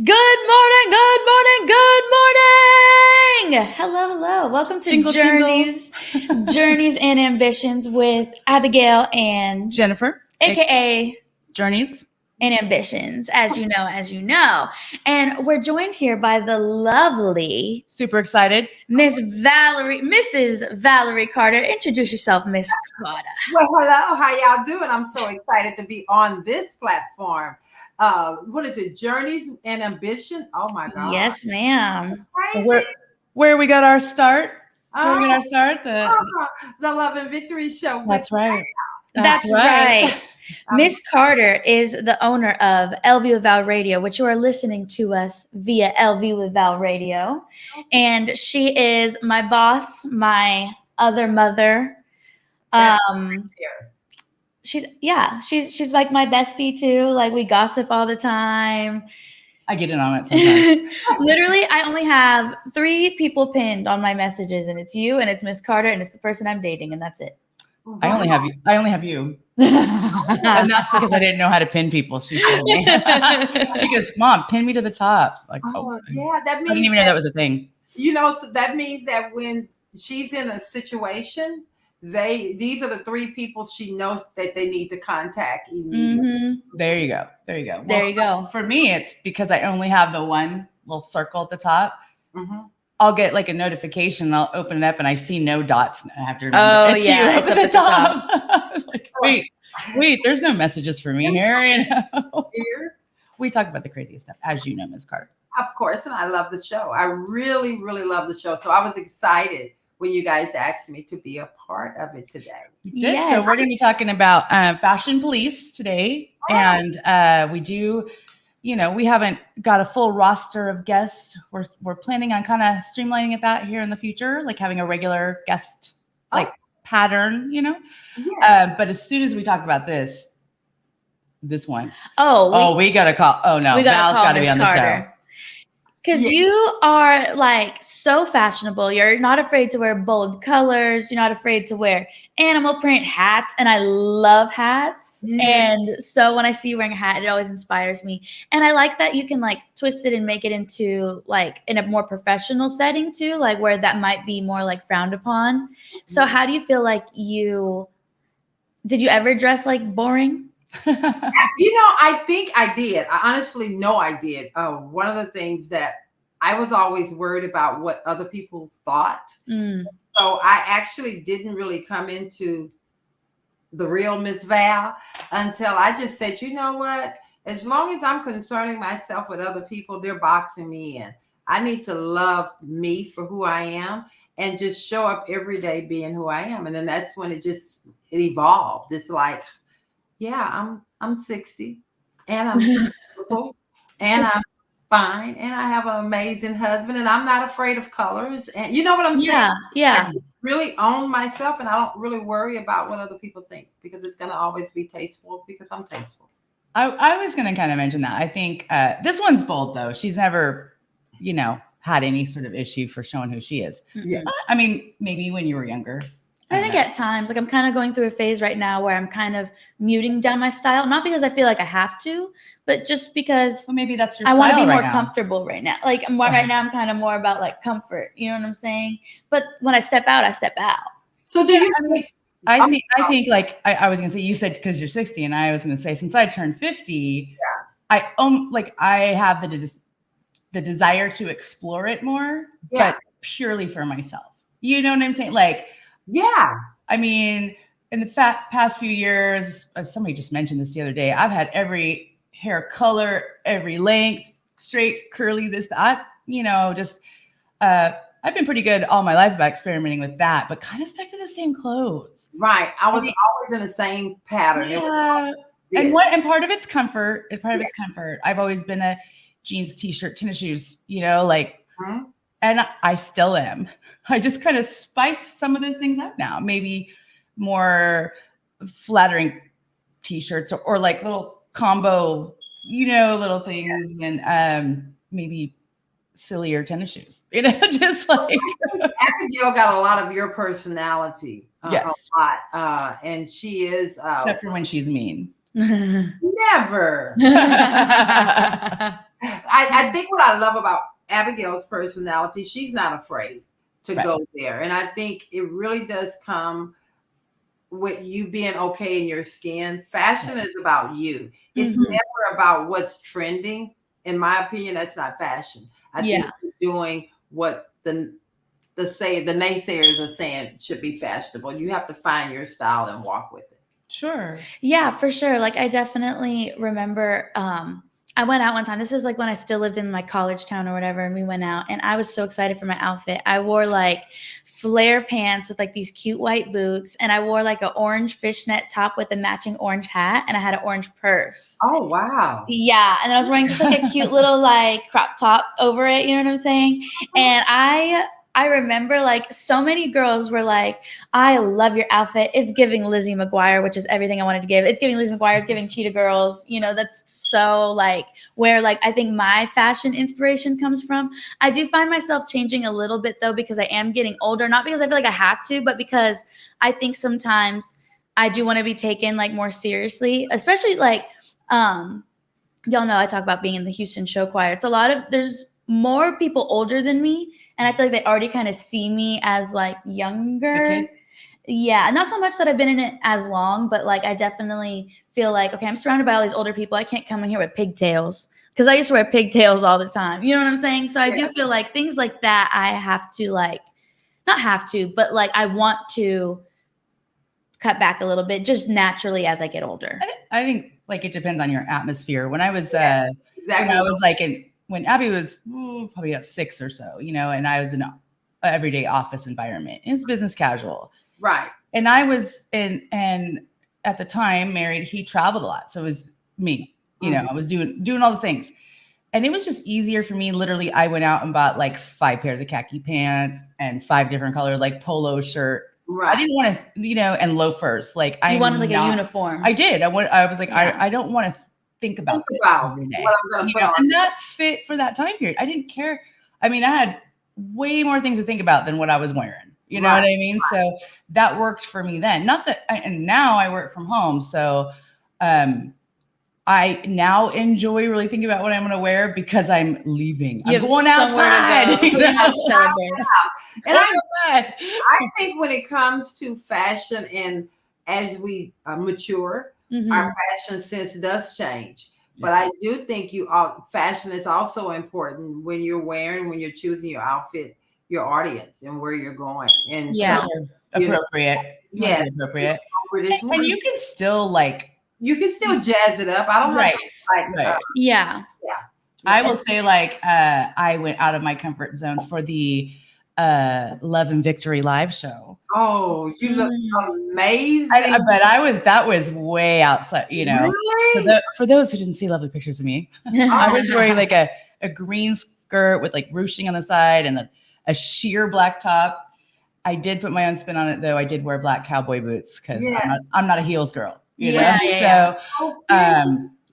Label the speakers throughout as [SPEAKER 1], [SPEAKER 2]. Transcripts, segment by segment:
[SPEAKER 1] Good morning, good morning, good morning. Hello. Welcome to
[SPEAKER 2] Jingle,
[SPEAKER 1] Journeys and Ambitions with Abigail and
[SPEAKER 2] Jennifer,
[SPEAKER 1] aka
[SPEAKER 2] Journeys
[SPEAKER 1] and Ambitions, as you know. And we're joined here by the lovely
[SPEAKER 2] Super excited.
[SPEAKER 1] Mrs. Valerie Carter. Introduce yourself, Miss Carter.
[SPEAKER 3] Well, hello. How y'all doing? I'm so excited to be on this platform. What is it? Journeys and Ambition? Oh my God.
[SPEAKER 1] Yes, ma'am.
[SPEAKER 2] Where we got our start.
[SPEAKER 3] Oh,
[SPEAKER 2] The
[SPEAKER 3] Love and Victory Show.
[SPEAKER 2] That's right.
[SPEAKER 1] That's right. Miss Carter is the owner of LVWITHVAL Radio, which you are listening to us via LVWITHVAL Radio. And she is my boss, my other mother. She's like my bestie too. Like we gossip all the time.
[SPEAKER 2] I get in on it sometimes.
[SPEAKER 1] Literally, I only have 3 people pinned on my messages, and it's you, and it's Miss Carter, and it's the person I'm dating, and that's it.
[SPEAKER 2] I only have you. And that's because I didn't know how to pin people. She told me. She goes, "Mom, pin me to the top." Like,
[SPEAKER 3] yeah, that means
[SPEAKER 2] I didn't even know that was a thing.
[SPEAKER 3] So that means that when she's in a situation, these are the 3 people she knows that they need to contact immediately.
[SPEAKER 1] Mm-hmm.
[SPEAKER 2] There you go.
[SPEAKER 1] There you go.
[SPEAKER 2] For me, it's because I only have the one little circle at the top.
[SPEAKER 3] Mm-hmm.
[SPEAKER 2] I'll get like a notification. I'll open it up and I see no dots. And I have to remember.
[SPEAKER 1] Oh,
[SPEAKER 2] it's
[SPEAKER 1] yeah,
[SPEAKER 2] you
[SPEAKER 1] it's
[SPEAKER 2] up
[SPEAKER 1] up
[SPEAKER 2] at the top. Like, wait, there's no messages for me here.
[SPEAKER 3] Here.
[SPEAKER 2] We talk about the craziest stuff, as you know, Ms. Carter.
[SPEAKER 3] Of course, and I love the show. I really, really love the show. So I was excited when you guys asked me to be a part of it today.
[SPEAKER 1] Yes.
[SPEAKER 2] So we're going to be talking about Fashion Police today. And we do, we haven't got a full roster of guests. We're planning on kind of streamlining that here in the future, like having a regular guest pattern,
[SPEAKER 3] Yeah.
[SPEAKER 2] But as soon as we talk about this one. We got to call. Oh, no.
[SPEAKER 1] We
[SPEAKER 2] Val's got to be on the show.
[SPEAKER 1] Because you are like so fashionable. You're not afraid to wear bold colors. You're not afraid to wear animal print hats. And I love hats.
[SPEAKER 3] Mm-hmm.
[SPEAKER 1] And so when I see you wearing a hat, it always inspires me. And I like that you can like twist it and make it into like in a more professional setting too, like where that might be more like frowned upon. Mm-hmm. So how do you feel like did you ever dress like boring?
[SPEAKER 3] I think I did. I honestly know I did. One of the things that I was always worried about what other people thought.
[SPEAKER 1] Mm.
[SPEAKER 3] So I actually didn't really come into the real Miss Val until I just said, you know what? As long as I'm concerning myself with other people, they're boxing me in. I need to love me for who I am and just show up every day being who I am. And then that's when it evolved. It's like, yeah, I'm 60 and I'm beautiful and I'm fine and I have an amazing husband and I'm not afraid of colors. And you know what I'm saying?
[SPEAKER 1] Yeah.
[SPEAKER 3] I really own myself and I don't really worry about what other people think because it's going to always be tasteful because I'm tasteful.
[SPEAKER 2] I was going to kind of mention that. I think this one's bold though. She's never, had any sort of issue for showing who she is.
[SPEAKER 3] Yeah.
[SPEAKER 2] I mean, maybe when you were younger.
[SPEAKER 1] I think at times, like I'm kind of going through a phase right now where I'm kind of muting down my style, not because I feel like I have to, but just because
[SPEAKER 2] maybe that's your
[SPEAKER 1] I want to be more
[SPEAKER 2] now.
[SPEAKER 1] comfortable right now. Like right now, I'm kind of more about like comfort. You know what I'm saying? But when I step out, I step out.
[SPEAKER 3] So do you?
[SPEAKER 2] I think like I was gonna say, you said because you're 60, and I was gonna say since I turned 50, I have the desire to explore it more, but purely for myself. You know what I'm saying? Like.
[SPEAKER 3] Yeah.
[SPEAKER 2] I mean, in the past few years, somebody just mentioned this the other day, I've had every hair color, every length, straight, curly, this, that, I've been pretty good all my life about experimenting with that, but kind of stuck to the same clothes.
[SPEAKER 3] Right. I was always in the same pattern.
[SPEAKER 2] Yeah. And part of it's comfort. It's comfort. I've always been a jeans, t-shirt, tennis shoes,
[SPEAKER 3] Mm-hmm.
[SPEAKER 2] And I still am. I just kind of spice some of those things up now. Maybe more flattering t-shirts or like little combo, little things, and maybe sillier tennis shoes. Just like
[SPEAKER 3] Abigail got a lot of your personality.
[SPEAKER 2] Yes.
[SPEAKER 3] A lot. And she is
[SPEAKER 2] except for when she's mean.
[SPEAKER 3] Never. I think what I love about Abigail's personality, she's not afraid to
[SPEAKER 2] Right.
[SPEAKER 3] go there. And I think it really does come with you being okay in your skin. Fashion is about you. It's
[SPEAKER 1] Mhm.
[SPEAKER 3] never about what's trending. In my opinion, that's not fashion. I think
[SPEAKER 1] Yeah.
[SPEAKER 3] you're doing what the naysayers are saying should be fashionable. You have to find your style and walk with it.
[SPEAKER 2] Sure.
[SPEAKER 1] Yeah, for sure. Like I definitely remember I went out one time. This is like when I still lived in my college town or whatever, and we went out and I was so excited for my outfit. I wore like flare pants with like these cute white boots, and I wore like an orange fishnet top with a matching orange hat, and I had an orange purse.
[SPEAKER 3] Oh wow.
[SPEAKER 1] Yeah, and I was wearing just like a cute little like crop top over it, you know what I'm saying? And I remember like so many girls were like, I love your outfit. It's giving Lizzie McGuire, which is everything I wanted to give. It's giving Lizzie McGuire, it's giving Cheetah Girls. You know, that's so like where like I think my fashion inspiration comes from. I do find myself changing a little bit though because I am getting older, not because I feel like I have to, but because I think sometimes I do want to be taken like more seriously, especially like y'all know I talk about being in the Houston show choir. It's a lot of there's more people older than me, and I feel like they already kind of see me as like younger. Yeah, not so much that I've been in it as long, but like I definitely feel like okay, I'm surrounded by all these older people. I can't come in here with pigtails because I used to wear pigtails all the time. You know what I'm saying? So I do feel like things like that I have to like not have to, but like I want to cut back a little bit just naturally as I get older.
[SPEAKER 2] I think like it depends on your atmosphere. When I was
[SPEAKER 3] Exactly.
[SPEAKER 2] when I was like when Abby was probably at 6 or so, you know, and I was in an everyday office environment. It was business casual.
[SPEAKER 3] Right.
[SPEAKER 2] And I was and at the time married, he traveled a lot. So it was me, you know, I was doing all the things. And it was just easier for me. Literally, I went out and bought like 5 pairs of khaki pants and 5 different colors, like polo shirt.
[SPEAKER 3] Right.
[SPEAKER 2] I didn't want to, you know, and loafers. Like
[SPEAKER 1] You wanted like a uniform.
[SPEAKER 2] I did. I was like,
[SPEAKER 1] Yeah.
[SPEAKER 2] I don't want to think about this every day.
[SPEAKER 3] what I'm gonna
[SPEAKER 2] You
[SPEAKER 3] put
[SPEAKER 2] know,
[SPEAKER 3] on.
[SPEAKER 2] and that fit for that time period. I didn't care. I mean, I had way more things to think about than what I was wearing. You know what I mean? So that worked for me then. Not that, and now I work from home. So I now enjoy really thinking about what I'm going to wear because I'm leaving. I'm going outside.
[SPEAKER 1] To go, so you have to celebrate.
[SPEAKER 3] And I think when it comes to fashion and as we mature, our fashion sense does change. But I do think fashion is also important when you're choosing your outfit, your audience, and where you're going. And
[SPEAKER 2] appropriate.
[SPEAKER 3] Yeah,
[SPEAKER 2] appropriate.
[SPEAKER 3] And
[SPEAKER 2] you can still like.
[SPEAKER 3] You can still jazz it up. I don't have to like.
[SPEAKER 1] Yeah.
[SPEAKER 2] I will say like I went out of my comfort zone for the Love and Victory live show.
[SPEAKER 3] Oh, you look amazing.
[SPEAKER 2] That was way outside, you know.
[SPEAKER 3] Really?
[SPEAKER 2] For those who didn't see lovely pictures of me, I was wearing like a green skirt with like ruching on the side and a sheer black top. I did put my own spin on it though. I did wear black cowboy boots because I'm not a heels girl. You know? So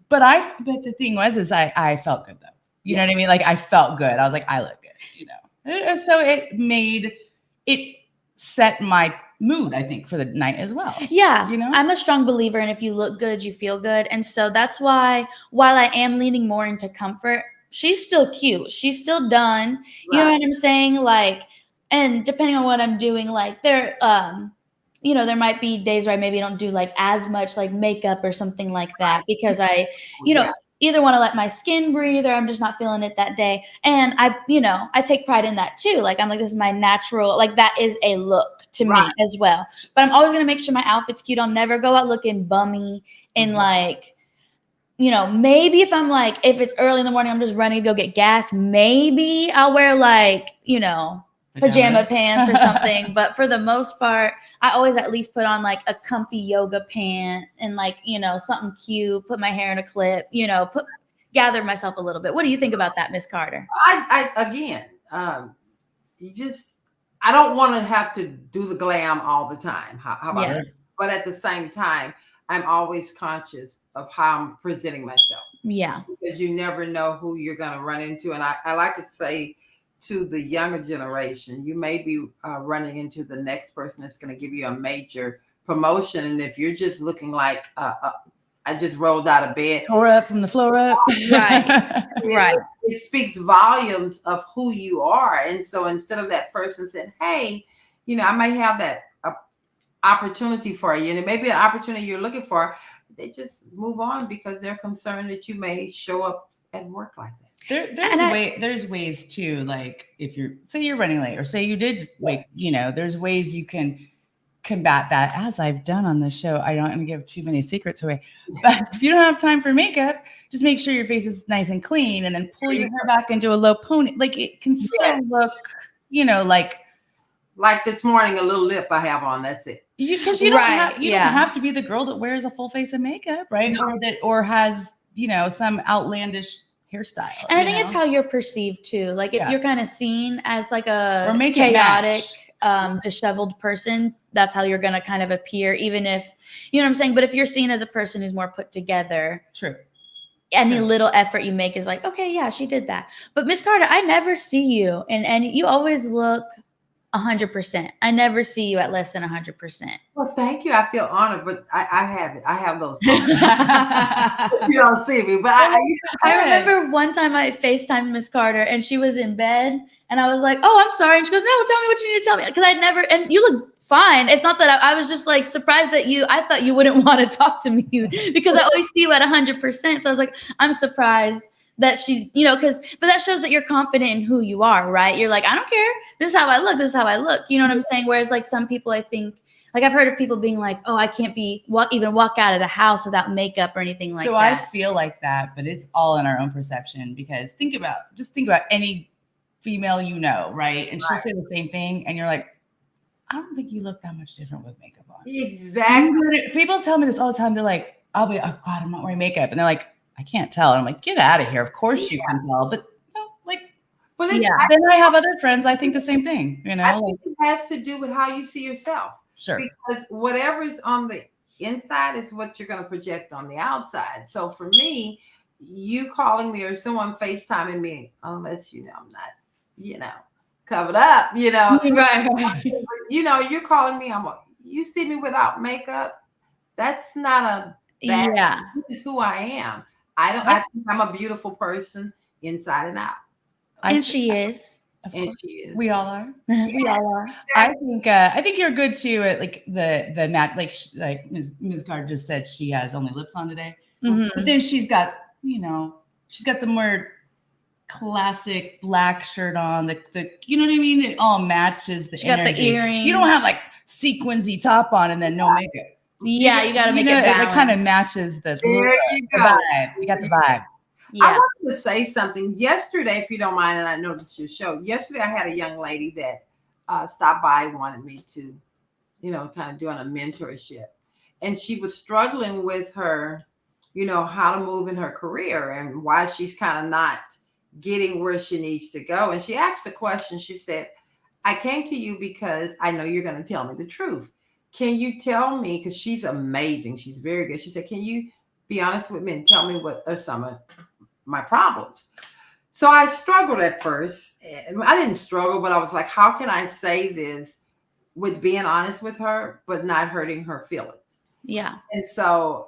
[SPEAKER 2] but the thing was I felt good though. You know what I mean? Like I felt good. I was like, I look good, you know. So it set my mood, I think, for the night as well.
[SPEAKER 1] Yeah.
[SPEAKER 2] You know?
[SPEAKER 1] I'm a strong believer in if you look good, you feel good. And so that's why while I am leaning more into comfort, she's still cute. She's still done. You know what I'm saying? Like, and depending on what I'm doing, like there you know, there might be days where I maybe don't do like as much like makeup or something like that because I, you know, either want to let my skin breathe or I'm just not feeling it that day. And I take pride in that too. Like, I'm like, this is my natural, like that is a look to me as well. But I'm always going to make sure my outfit's cute. I'll never go out looking bummy and like, you know, maybe if it's early in the morning, I'm just running to go get gas. Maybe I'll wear like, you know, pajama pants or something. But for the most part, I always at least put on like a comfy yoga pant and like, you know, something cute, put my hair in a clip, you know, gather myself a little bit. What do you think about that, Miss Carter?
[SPEAKER 3] I don't want to have to do the glam all the time. How about that? But at the same time, I'm always conscious of how I'm presenting myself.
[SPEAKER 1] Yeah.
[SPEAKER 3] Because you never know who you're going to run into. And I like to say to the younger generation, you may be running into the next person that's going to give you a major promotion. And if you're just looking like I just rolled out of bed.
[SPEAKER 2] Tore up from the floor up.
[SPEAKER 1] Right. Right.
[SPEAKER 3] It speaks volumes of who you are. And so instead of that person said, hey, I might have that opportunity for you, and it may be an opportunity you're looking for, they just move on because they're concerned that you may show up at work like that.
[SPEAKER 2] There's ways too, like if you're running late or say you did wake, there's ways you can combat that, as I've done on the show. I don't want to give too many secrets away, but if you don't have time for makeup, just make sure your face is nice and clean and then pull your hair back into a low pony. Like it can still look,
[SPEAKER 3] like this morning, a little lip I have on, that's it.
[SPEAKER 2] Because you don't have to be the girl that wears a full face of makeup, right? No. Or has, some outlandish hairstyle.
[SPEAKER 1] And I think it's how you're perceived too. Like if you're kind of seen as like a chaotic, disheveled person, that's how you're going to kind of appear, even if, you know what I'm saying? But if you're seen as a person who's more put together, any little effort you make is like, okay, yeah, she did that. But Miss Carter, I never see you and you always look 100%. I never see you at less than 100%.
[SPEAKER 3] Well, thank you. I feel honored, but I have it. I have those. But you don't see me. But
[SPEAKER 1] I remember one time I FaceTimed Miss Carter and she was in bed and I was like, oh, I'm sorry. And she goes, no, tell me what you need to tell me. Because and you look fine. It's not that I was just like surprised that I thought you wouldn't want to talk to me because I always see you at 100%. So I was like, I'm surprised that she, but that shows that you're confident in who you are, right? You're like, I don't care. This is how I look. This is how I look. You know what I'm saying? Whereas like some people, I think, like I've heard of people being like, oh, I can't even walk out of the house without makeup or anything like that.
[SPEAKER 2] So I feel like that, but it's all in our own perception because think about any female, right? And she'll say the same thing. And you're like, I don't think you look that much different with makeup on.
[SPEAKER 3] Exactly.
[SPEAKER 2] People tell me this all the time. They're like, I'll be, oh God, I'm not wearing makeup. And they're like, I can't tell. And I'm like, get out of here. Of course you can tell. But then I have other friends. I think the same thing.
[SPEAKER 3] I think it has to do with how you see yourself.
[SPEAKER 2] Sure.
[SPEAKER 3] Because whatever is on the inside is what you're going to project on the outside. So for me, you calling me or someone FaceTiming me, unless I'm not, covered up,
[SPEAKER 1] Right.
[SPEAKER 3] You're calling me. I'm like, you see me without makeup. That's not a bad.
[SPEAKER 1] Yeah.
[SPEAKER 3] This is who I am. I think I'm a beautiful person inside and out.
[SPEAKER 1] And she is.
[SPEAKER 3] And she is.
[SPEAKER 2] We all are.
[SPEAKER 1] We all are.
[SPEAKER 2] I think you're good too at like the matte, like Ms. Carter just said she has only lips on today.
[SPEAKER 1] Mm-hmm.
[SPEAKER 2] But then she's got, she's got the more classic black shirt on, the you know what I mean? It all matches the
[SPEAKER 1] she energy. Got the earrings.
[SPEAKER 2] You don't have like sequincy top on and then no makeup.
[SPEAKER 1] Yeah, you got to make it balanced.
[SPEAKER 2] It kind of matches the vibe. You got the vibe.
[SPEAKER 3] Yeah. I wanted to say something yesterday, if you don't mind, and I noticed your show. Yesterday, I had a young lady that stopped by, wanted me to, kind of doing a mentorship. And she was struggling with her, how to move in her career and why she's kind of not getting where she needs to go. And she asked the question, she said, I came to you because I know you're going to tell me the truth. Can you tell me, because she's amazing, she's very good. She said, can you be honest with me and tell me what are some of my problems? So I struggled at first. I didn't struggle, but I was like, how can I say this with being honest with her, but not hurting her feelings?
[SPEAKER 1] Yeah.
[SPEAKER 3] And so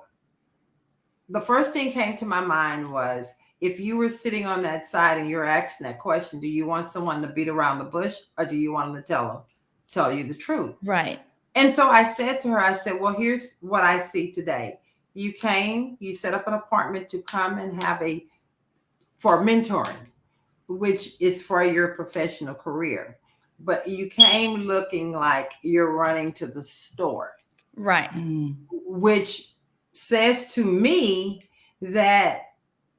[SPEAKER 3] the first thing came to my mind was, if you were sitting on that side and you're asking that question, do you want someone to beat around the bush or do you want them to tell you the truth?
[SPEAKER 1] Right.
[SPEAKER 3] And so I said to her, well, here's what I see today. You came, you set up an appointment to come and for mentoring, which is for your professional career. But you came looking like you're running to the store.
[SPEAKER 1] Right.
[SPEAKER 3] Which says to me that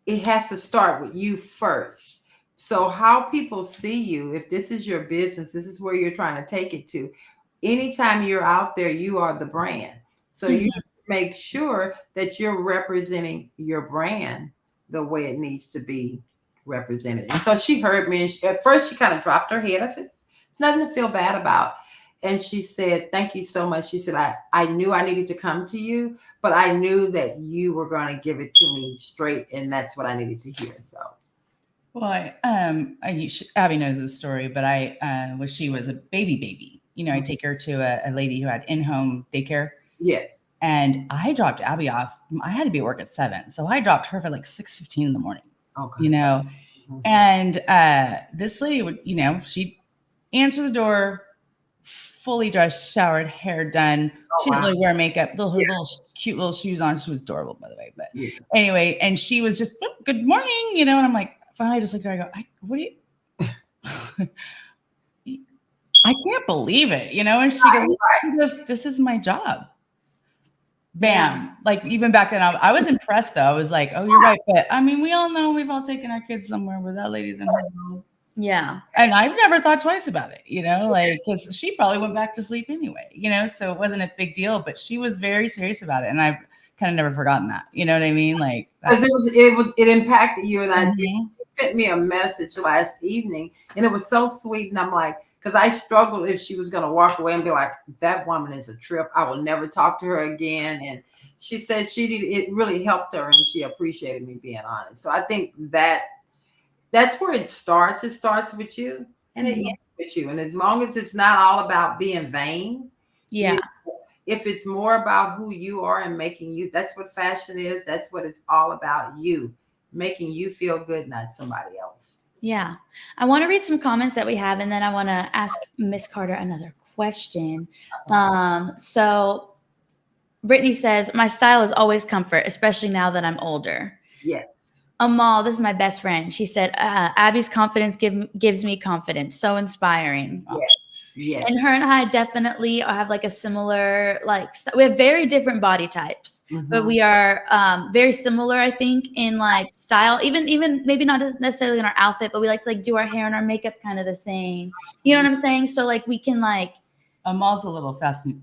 [SPEAKER 3] it has to start with you first. So how people see you, if this is your business, this is where you're trying to take it to. Anytime you're out there, you are the brand. So you make sure that you're representing your brand the way it needs to be represented. And so she heard me, and at first she kind of dropped her head. I said, nothing to feel bad about. And she said, thank you so much. She said, I knew I needed to come to you, but I knew that you were going to give it to me straight, and that's what I needed to hear. So.
[SPEAKER 2] Well, Abby knows this story, but she was a baby. I take her to a lady who had in-home daycare.
[SPEAKER 3] Yes.
[SPEAKER 2] And I dropped Abby off. I had to be at work at 7. So I dropped her for like 6:15 in the morning,
[SPEAKER 3] Okay.
[SPEAKER 2] you know, and this lady would, you know, she'd answer the door, fully dressed, showered, hair done. She didn't really wear makeup, her little cute little shoes on. She was adorable, by the way. But anyway, and she was just, oh, good morning, you know, and I'm like, finally just looked at her, I go, what do you, I can't believe it, you know? And she goes, this is my job. Bam. Like even back then, I was impressed though. I was like, oh, you're right. But I mean, we all know we've all taken our kids somewhere where that lady's in her room.
[SPEAKER 1] Yeah.
[SPEAKER 2] And I've never thought twice about it, you know, like, because she probably went back to sleep anyway, you know, so it wasn't a big deal, but she was very serious about it. And I've kind of never forgotten that, you know what I mean? Like,
[SPEAKER 3] because it impacted you. And you sent me a message last evening and it was so sweet. And I'm like, because I struggled if she was going to walk away and be like, that woman is a trip. I will never talk to her again. And she said it really helped her and she appreciated me being honest. So I think that's where it starts. It starts with you and it ends with you. And as long as it's not all about being vain.
[SPEAKER 1] Yeah.
[SPEAKER 3] If it's more about who you are and making you, that's what fashion is. That's what it's all about, you making you feel good, not somebody else.
[SPEAKER 1] Yeah. I want to read some comments that we have, and then I want to ask Miss Carter another question. So Brittany says, my style is always comfort, especially now that I'm older.
[SPEAKER 3] Yes.
[SPEAKER 1] Amal, this is my best friend. She said, Abby's confidence gives me confidence. So inspiring.
[SPEAKER 3] Yes.
[SPEAKER 1] And her and I definitely have like a similar, we have very different body types, but we are very similar, I think, in like style, even maybe not necessarily in our outfit, but we like to like do our hair and our makeup kind of the same. You know what I'm saying? So like we can like.
[SPEAKER 2] Amal's a little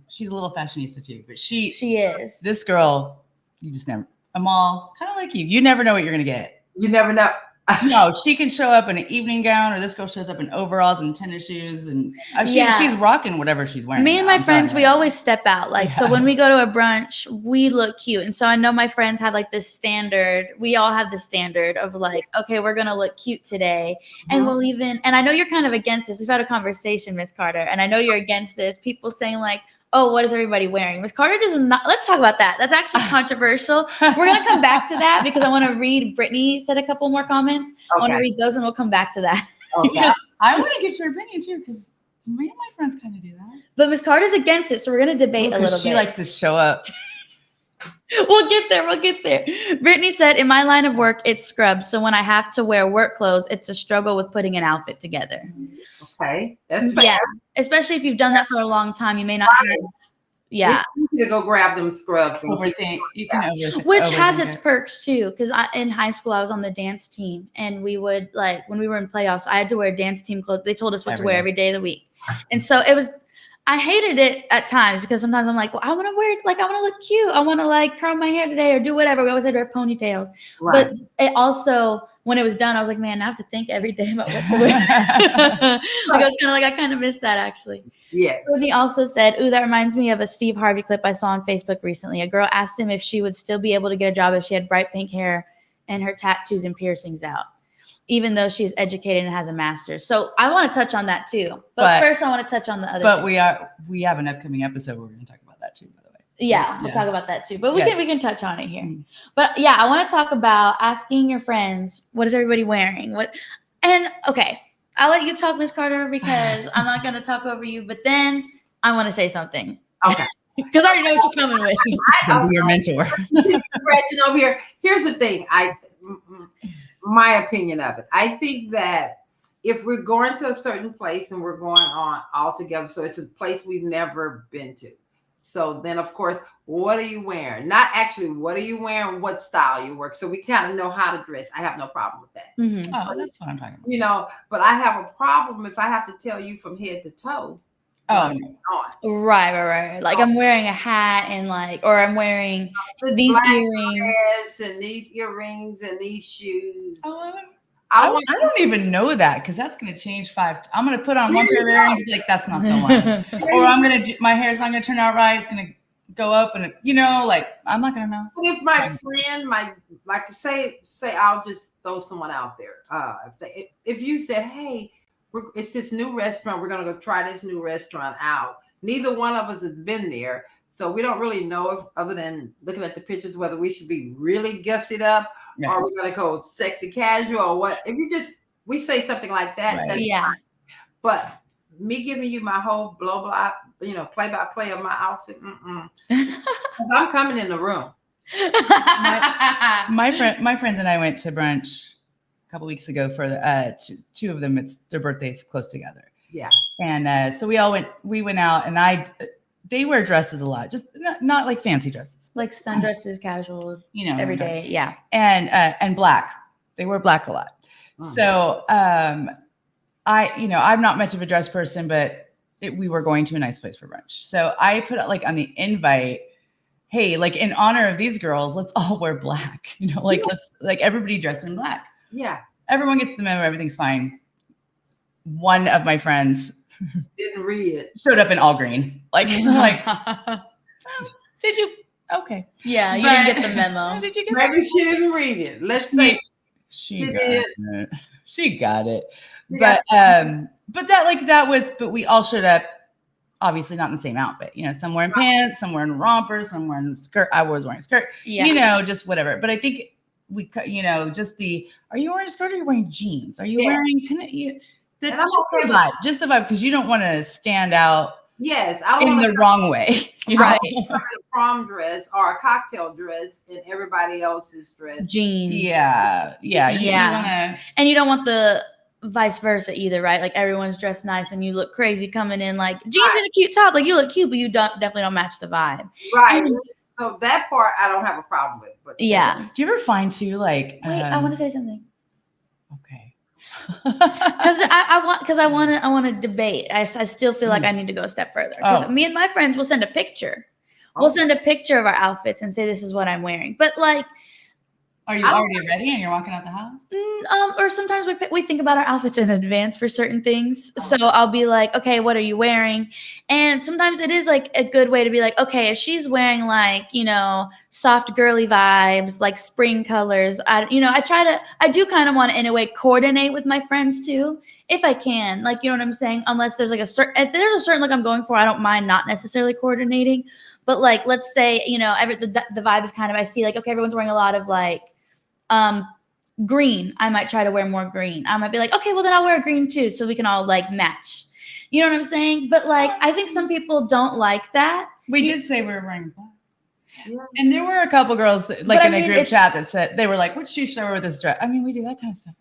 [SPEAKER 2] she's a little fashionista too, but she
[SPEAKER 1] is.
[SPEAKER 2] This girl, you just never, Amal, kind of like you never know what you're going to get.
[SPEAKER 3] You never know.
[SPEAKER 2] No, she can show up in an evening gown, or this girl shows up in overalls and tennis shoes, and she's rocking whatever she's wearing.
[SPEAKER 1] Me and my friends, we always step out. So when we go to a brunch, we look cute. And so I know my friends have like this standard. We all have the standard of like, okay, we're going to look cute today. And we'll even, and I know you're kind of against this. We've had a conversation, Miss Carter, and I know you're against this. People saying like, oh, what is everybody wearing? Miss Carter does not. Let's talk about that. That's actually controversial. We're going to come back to that because I want to read. Brittany said a couple more comments. Okay. I want to read those and we'll come back to that.
[SPEAKER 2] Okay. Because I want to get your opinion too, because me and my friends kind of do that.
[SPEAKER 1] But Miss Carter's against it, so we're going to debate a little bit.
[SPEAKER 2] She likes to show up.
[SPEAKER 1] We'll get there. Brittany said, in my line of work, it's scrubs. So when I have to wear work clothes, it's a struggle with putting an outfit together.
[SPEAKER 3] Okay. That's fair.
[SPEAKER 1] Yeah. Especially if you've done that for a long time, you may not have. Yeah.
[SPEAKER 3] You need to go grab them scrubs.
[SPEAKER 1] Which has its perks too. Because in high school, I was on the dance team. And we would like, when we were in playoffs, I had to wear dance team clothes. They told us what to wear every day of the week. And so it was, I hated it at times because sometimes I'm like, well, I want to wear, like, I want to look cute. I want to like curl my hair today or do whatever. We always had to wear ponytails. Right. But it also, when it was done, I was like, man, I have to think every day about what to wear. Like I was kind of like, I kind of missed that actually.
[SPEAKER 3] Yes.
[SPEAKER 1] He also said, ooh, that reminds me of a Steve Harvey clip I saw on Facebook recently. A girl asked him if she would still be able to get a job if she had bright pink hair and her tattoos and piercings out, even though she's educated and has a master's. So I want to touch on that too. But first I want to touch on the other.
[SPEAKER 2] But we have an upcoming episode where we're going to talk about that too, by the way.
[SPEAKER 1] Yeah, we'll talk about that too. But we can touch on it here. But yeah, I want to talk about asking your friends, what is everybody wearing? Okay, I'll let you talk, Miss Carter, because I'm not going to talk over you. But then I want to say something.
[SPEAKER 3] Okay.
[SPEAKER 1] Because I already know what you're coming with.
[SPEAKER 2] I'm your mentor.
[SPEAKER 3] Scratching over here. Here's the thing. My opinion of it. I think that if we're going to a certain place and we're going on all together, so it's a place we've never been to. So then, of course, what are you wearing? Not actually, what are you wearing? What style you work? So we kind of know how to dress. I have no problem with that.
[SPEAKER 1] Mm-hmm.
[SPEAKER 2] Oh, that's what I'm talking about.
[SPEAKER 3] But I have a problem if I have to tell you from head to toe.
[SPEAKER 1] Oh, right. Like I'm wearing a hat and or I'm wearing these earrings
[SPEAKER 3] and these earrings and these shoes.
[SPEAKER 2] Oh, I don't even know that because that's going to change 5. I'm going to put on one pair of earrings and be like, that's not the one. Or I'm going to my hair's not going to turn out right. It's going to go up and I'm not going to know.
[SPEAKER 3] But if my friend, say I'll just throw someone out there. If you said, hey, it's this new restaurant. We're going to go try this new restaurant out. Neither one of us has been there. So we don't really know if, other than looking at the pictures, whether we should be really gussied up or we're going to go sexy casual or what. If we say something like that, that's fine. But me giving you my whole play by play of my outfit, because I'm coming in the room.
[SPEAKER 2] My friends and I went to brunch a couple weeks ago for two of them. It's their birthdays close together.
[SPEAKER 3] Yeah.
[SPEAKER 2] And so we went out, and they wear dresses a lot, just not like fancy dresses,
[SPEAKER 1] like sundresses, casual, every day. Yeah.
[SPEAKER 2] And black. They wear black a lot. So I'm not much of a dress person, but we were going to a nice place for brunch. So I put like on the invite, hey, like in honor of these girls, let's all wear black. Let's everybody dressed in black.
[SPEAKER 3] Yeah.
[SPEAKER 2] Everyone gets the memo. Everything's fine. One of my friends
[SPEAKER 3] didn't read it.
[SPEAKER 2] Showed up in all green. Did you? Okay.
[SPEAKER 1] Yeah, you didn't get the memo.
[SPEAKER 2] Did you get
[SPEAKER 3] Maybe she didn't read it. Let's say
[SPEAKER 2] she got it. But we all showed up, obviously not in the same outfit. Some wearing pants, some wearing rompers, some wearing skirt. I was wearing a skirt. Yeah. Just whatever. But I think are you wearing a skirt or are you wearing jeans? Are you wearing just the vibe, because you don't want to stand out.
[SPEAKER 3] Yes,
[SPEAKER 2] I in the wrong way,
[SPEAKER 3] right? A prom dress or a cocktail dress and everybody else's dress.
[SPEAKER 1] Jeans.
[SPEAKER 2] Yeah.
[SPEAKER 1] And you don't want the vice versa either, right? Like everyone's dressed nice and you look crazy coming in like jeans and a cute top. Like you look cute, but you definitely don't match the vibe.
[SPEAKER 3] Right. So that part I don't have a problem with. But
[SPEAKER 1] yeah.
[SPEAKER 2] Do you ever find too
[SPEAKER 1] wait, I want to say something.
[SPEAKER 2] Okay.
[SPEAKER 1] Because I want to debate. I still feel like I need to go a step further. Because me and my friends will send a picture. We'll send a picture of our outfits and say this is what I'm wearing. But like,
[SPEAKER 2] are you already ready and you're walking out the house?
[SPEAKER 1] Or sometimes we think about our outfits in advance for certain things. So I'll be like, okay, what are you wearing? And sometimes it is like a good way to be like, okay, if she's wearing like, soft girly vibes, like spring colors, I do kind of want to in a way coordinate with my friends too, if I can, like, you know what I'm saying? Unless there's like if there's a certain look I'm going for, I don't mind not necessarily coordinating. But like, let's say, the vibe is kind of, I see like, okay, everyone's wearing a lot of like, green. I might try to wear more green. I might be like, okay, well then I'll wear green too, so we can all like match. You know what I'm saying? But like, I think some people don't like that.
[SPEAKER 2] We did say we were wearing black. Yeah. And there were a couple girls that, like a group chat that said, they were like, what shoe should I wear with this dress? I mean, we do that kind of stuff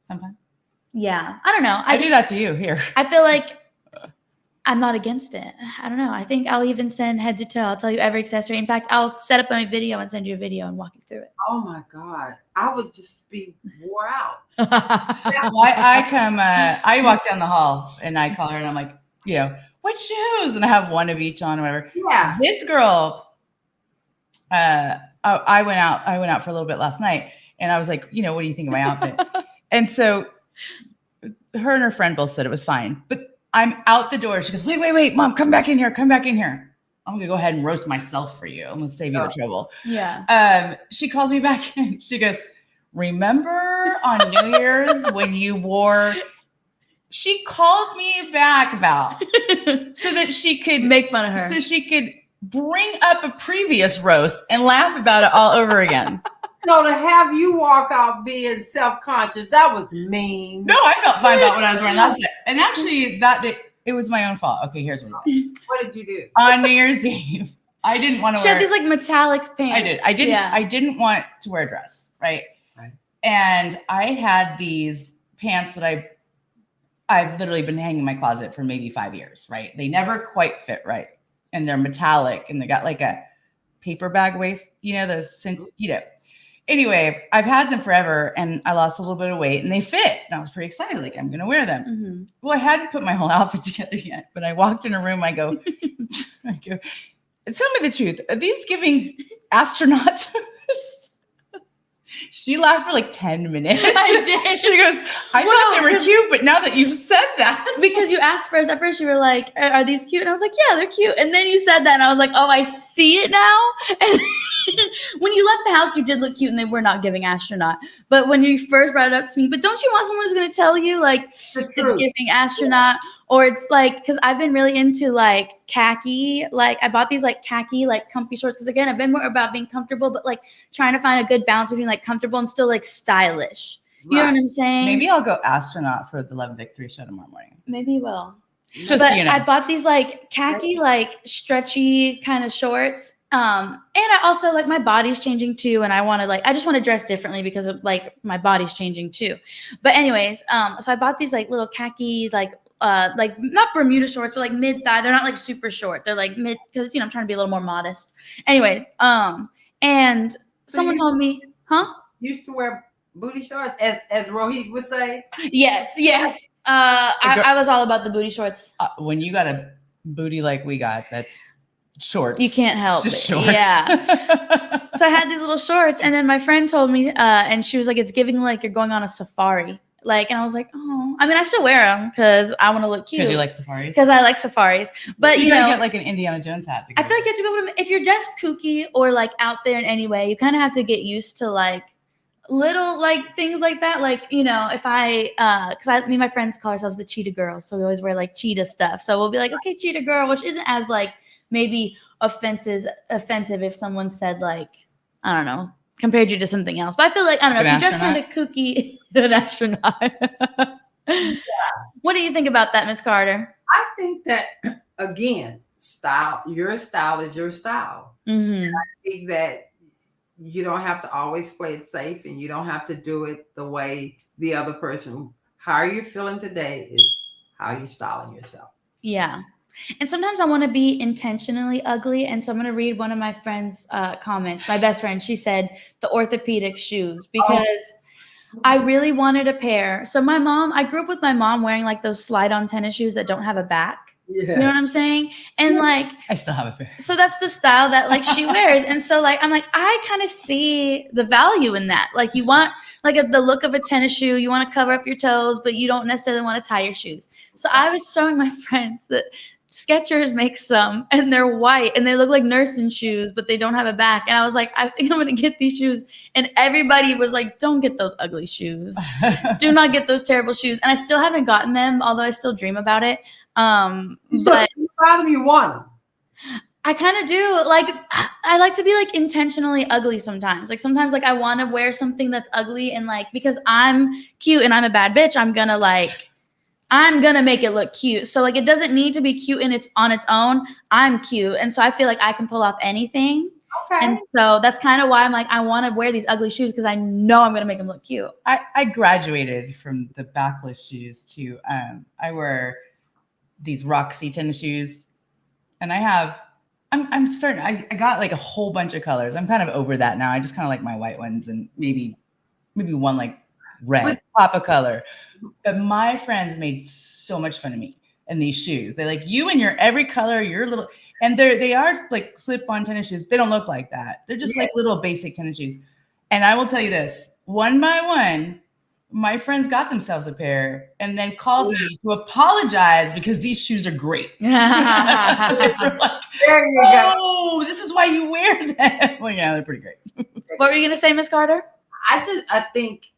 [SPEAKER 2] sometimes.
[SPEAKER 1] Yeah. I don't know.
[SPEAKER 2] I do that to you here.
[SPEAKER 1] I feel like I'm not against it. I don't know. I think I'll even send head to toe. I'll tell you every accessory. In fact, I'll set up my video and send you a video and walk you through it.
[SPEAKER 3] Oh my God. I would just be wore out.
[SPEAKER 2] I walk down the hall and I call her and I'm like, what shoes? And I have one of each on or whatever.
[SPEAKER 3] Yeah.
[SPEAKER 2] This girl, I went out for a little bit last night and I was like, what do you think of my outfit? And so her and her friend both said it was fine, but I'm out the door. She goes, wait, Mom, come back in here. I'm going to go ahead and roast myself for you. I'm going to save you the trouble.
[SPEAKER 1] Yeah.
[SPEAKER 2] She calls me back in. She goes, remember on New Year's when you wore, she called me back, Val, so that she could
[SPEAKER 1] make fun of her.
[SPEAKER 2] So she could bring up a previous roast and laugh about it all over again.
[SPEAKER 3] So to have you walk out being self-conscious, that was mean.
[SPEAKER 2] No, I felt fine about what I was wearing last night. And actually that day, it was my own fault. Okay, here's what it was.
[SPEAKER 3] What did you do?
[SPEAKER 2] On New Year's Eve, I didn't want to wear.
[SPEAKER 1] She had these like metallic pants.
[SPEAKER 2] I didn't want to wear a dress, right? And I had these pants that I've literally been hanging in my closet for maybe 5 years, right? They never quite fit right. And they're metallic and they got like a paper bag waist, Anyway, I've had them forever and I lost a little bit of weight and they fit. And I was pretty excited. Like, I'm going to wear them. Mm-hmm. Well, I hadn't put my whole outfit together yet, but I walked in a room. I go, tell me the truth. Are these giving astronauts? She laughed for like 10 minutes.
[SPEAKER 1] I did.
[SPEAKER 2] She goes, I thought they were cute, but now that you've said that.
[SPEAKER 1] Because you asked first. At first you were like, are these cute? And I was like, yeah, they're cute. And then you said that and I was like, oh, I see it now. And When you left the house, you did look cute, and they were not giving astronaut. But when you first brought it up to me, but don't you want someone who's going to tell you, like, it's giving astronaut, or it's like, because I've been really into like khaki, like I bought these like khaki, like comfy shorts. Because again, I've been more about being comfortable, but like trying to find a good balance between like comfortable and still like stylish. You know what I'm saying?
[SPEAKER 2] Maybe I'll go astronaut for the Love and Victory show tomorrow morning.
[SPEAKER 1] Maybe you will.
[SPEAKER 2] Just
[SPEAKER 1] but
[SPEAKER 2] so you know.
[SPEAKER 1] I bought these like khaki, like stretchy kind of shorts. And I also like my body's changing too. And I just want to dress differently because of like my body's changing too. But anyways, so I bought these like little khaki, like not Bermuda shorts, but like mid thigh. They're not like super short. They're like mid, because, I'm trying to be a little more modest. Anyways, and someone told me, huh?
[SPEAKER 3] Used to wear booty shorts, as Rohit would say.
[SPEAKER 1] Yes. I was all about the booty shorts.
[SPEAKER 2] When you got a booty like we got, that's shorts.
[SPEAKER 1] You can't help
[SPEAKER 2] it's just
[SPEAKER 1] it.
[SPEAKER 2] shorts.
[SPEAKER 1] Yeah. So I had these little shorts, and then my friend told me, and she was like, "It's giving like you're going on a safari." Like, and I was like, "Oh, I mean, I still wear them because I want to look cute."
[SPEAKER 2] Because you like safaris.
[SPEAKER 1] Because I like safaris, but
[SPEAKER 2] you gotta get like an Indiana Jones hat.
[SPEAKER 1] I feel like you have to be able to. If you're just kooky or like out there in any way, you kind of have to get used to like little like things like that. Like, if because me and my friends call ourselves the cheetah girls, so we always wear like cheetah stuff. So we'll be like, okay, cheetah girl, which isn't as like maybe offensive if someone said like, I don't know, compared you to something else. But I feel like, I don't know, if you're just kind of kooky, an astronaut. Yeah. What do you think about that, Miss Carter?
[SPEAKER 3] I think that, again, style, your style is your style.
[SPEAKER 1] Mm-hmm.
[SPEAKER 3] I think that you don't have to always play it safe, and you don't have to do it the way the other person. How you're feeling today is how you're styling yourself.
[SPEAKER 1] Yeah. And sometimes I want to be intentionally ugly. And so I'm going to read one of my friend's comments. My best friend, she said the orthopedic shoes, because I really wanted a pair. So I grew up with my mom wearing like those slide-on tennis shoes that don't have a back. Yeah. You know what I'm saying? And like,
[SPEAKER 2] I still have a pair.
[SPEAKER 1] So that's the style that like she wears. And so like, I'm like, I kind of see the value in that. Like, you want like the look of a tennis shoe, you want to cover up your toes, but you don't necessarily want to tie your shoes. So I was showing my friends that Skechers makes some, and they're white, and they look like nursing shoes, but they don't have a back. And I was like, I think I'm going to get these shoes. And everybody was like, don't get those ugly shoes. Do not get those terrible shoes. And I still haven't gotten them, although I still dream about it. But
[SPEAKER 3] you buy them, you want them.
[SPEAKER 1] I kind of do. Like, I like to be like intentionally ugly sometimes. Like sometimes like I want to wear something that's ugly, and like, because I'm cute and I'm a bad bitch, I'm gonna make it look cute. So like, it doesn't need to be cute on its own. I'm cute. And so I feel like I can pull off anything. Okay. And so that's kind of why I'm like, I want to wear these ugly shoes, because I know I'm going to make them look cute.
[SPEAKER 2] I graduated from the backless shoes to, I wear these Roxy tennis shoes, and I'm starting, I got like a whole bunch of colors. I'm kind of over that now. I just kind of like my white ones, and maybe one like red, pop a color. But my friends made so much fun of me in these shoes. They like, you and your every color, your little, and they are like slip-on tennis shoes. They don't look like that. They're just like little basic tennis shoes. And I will tell you this, one by one, my friends got themselves a pair and then called me to apologize because these shoes are great. They were like, there you go. Oh, this is why you wear them. Well, yeah, they're pretty great.
[SPEAKER 1] What were you going to say, Miss Carter?
[SPEAKER 3] I think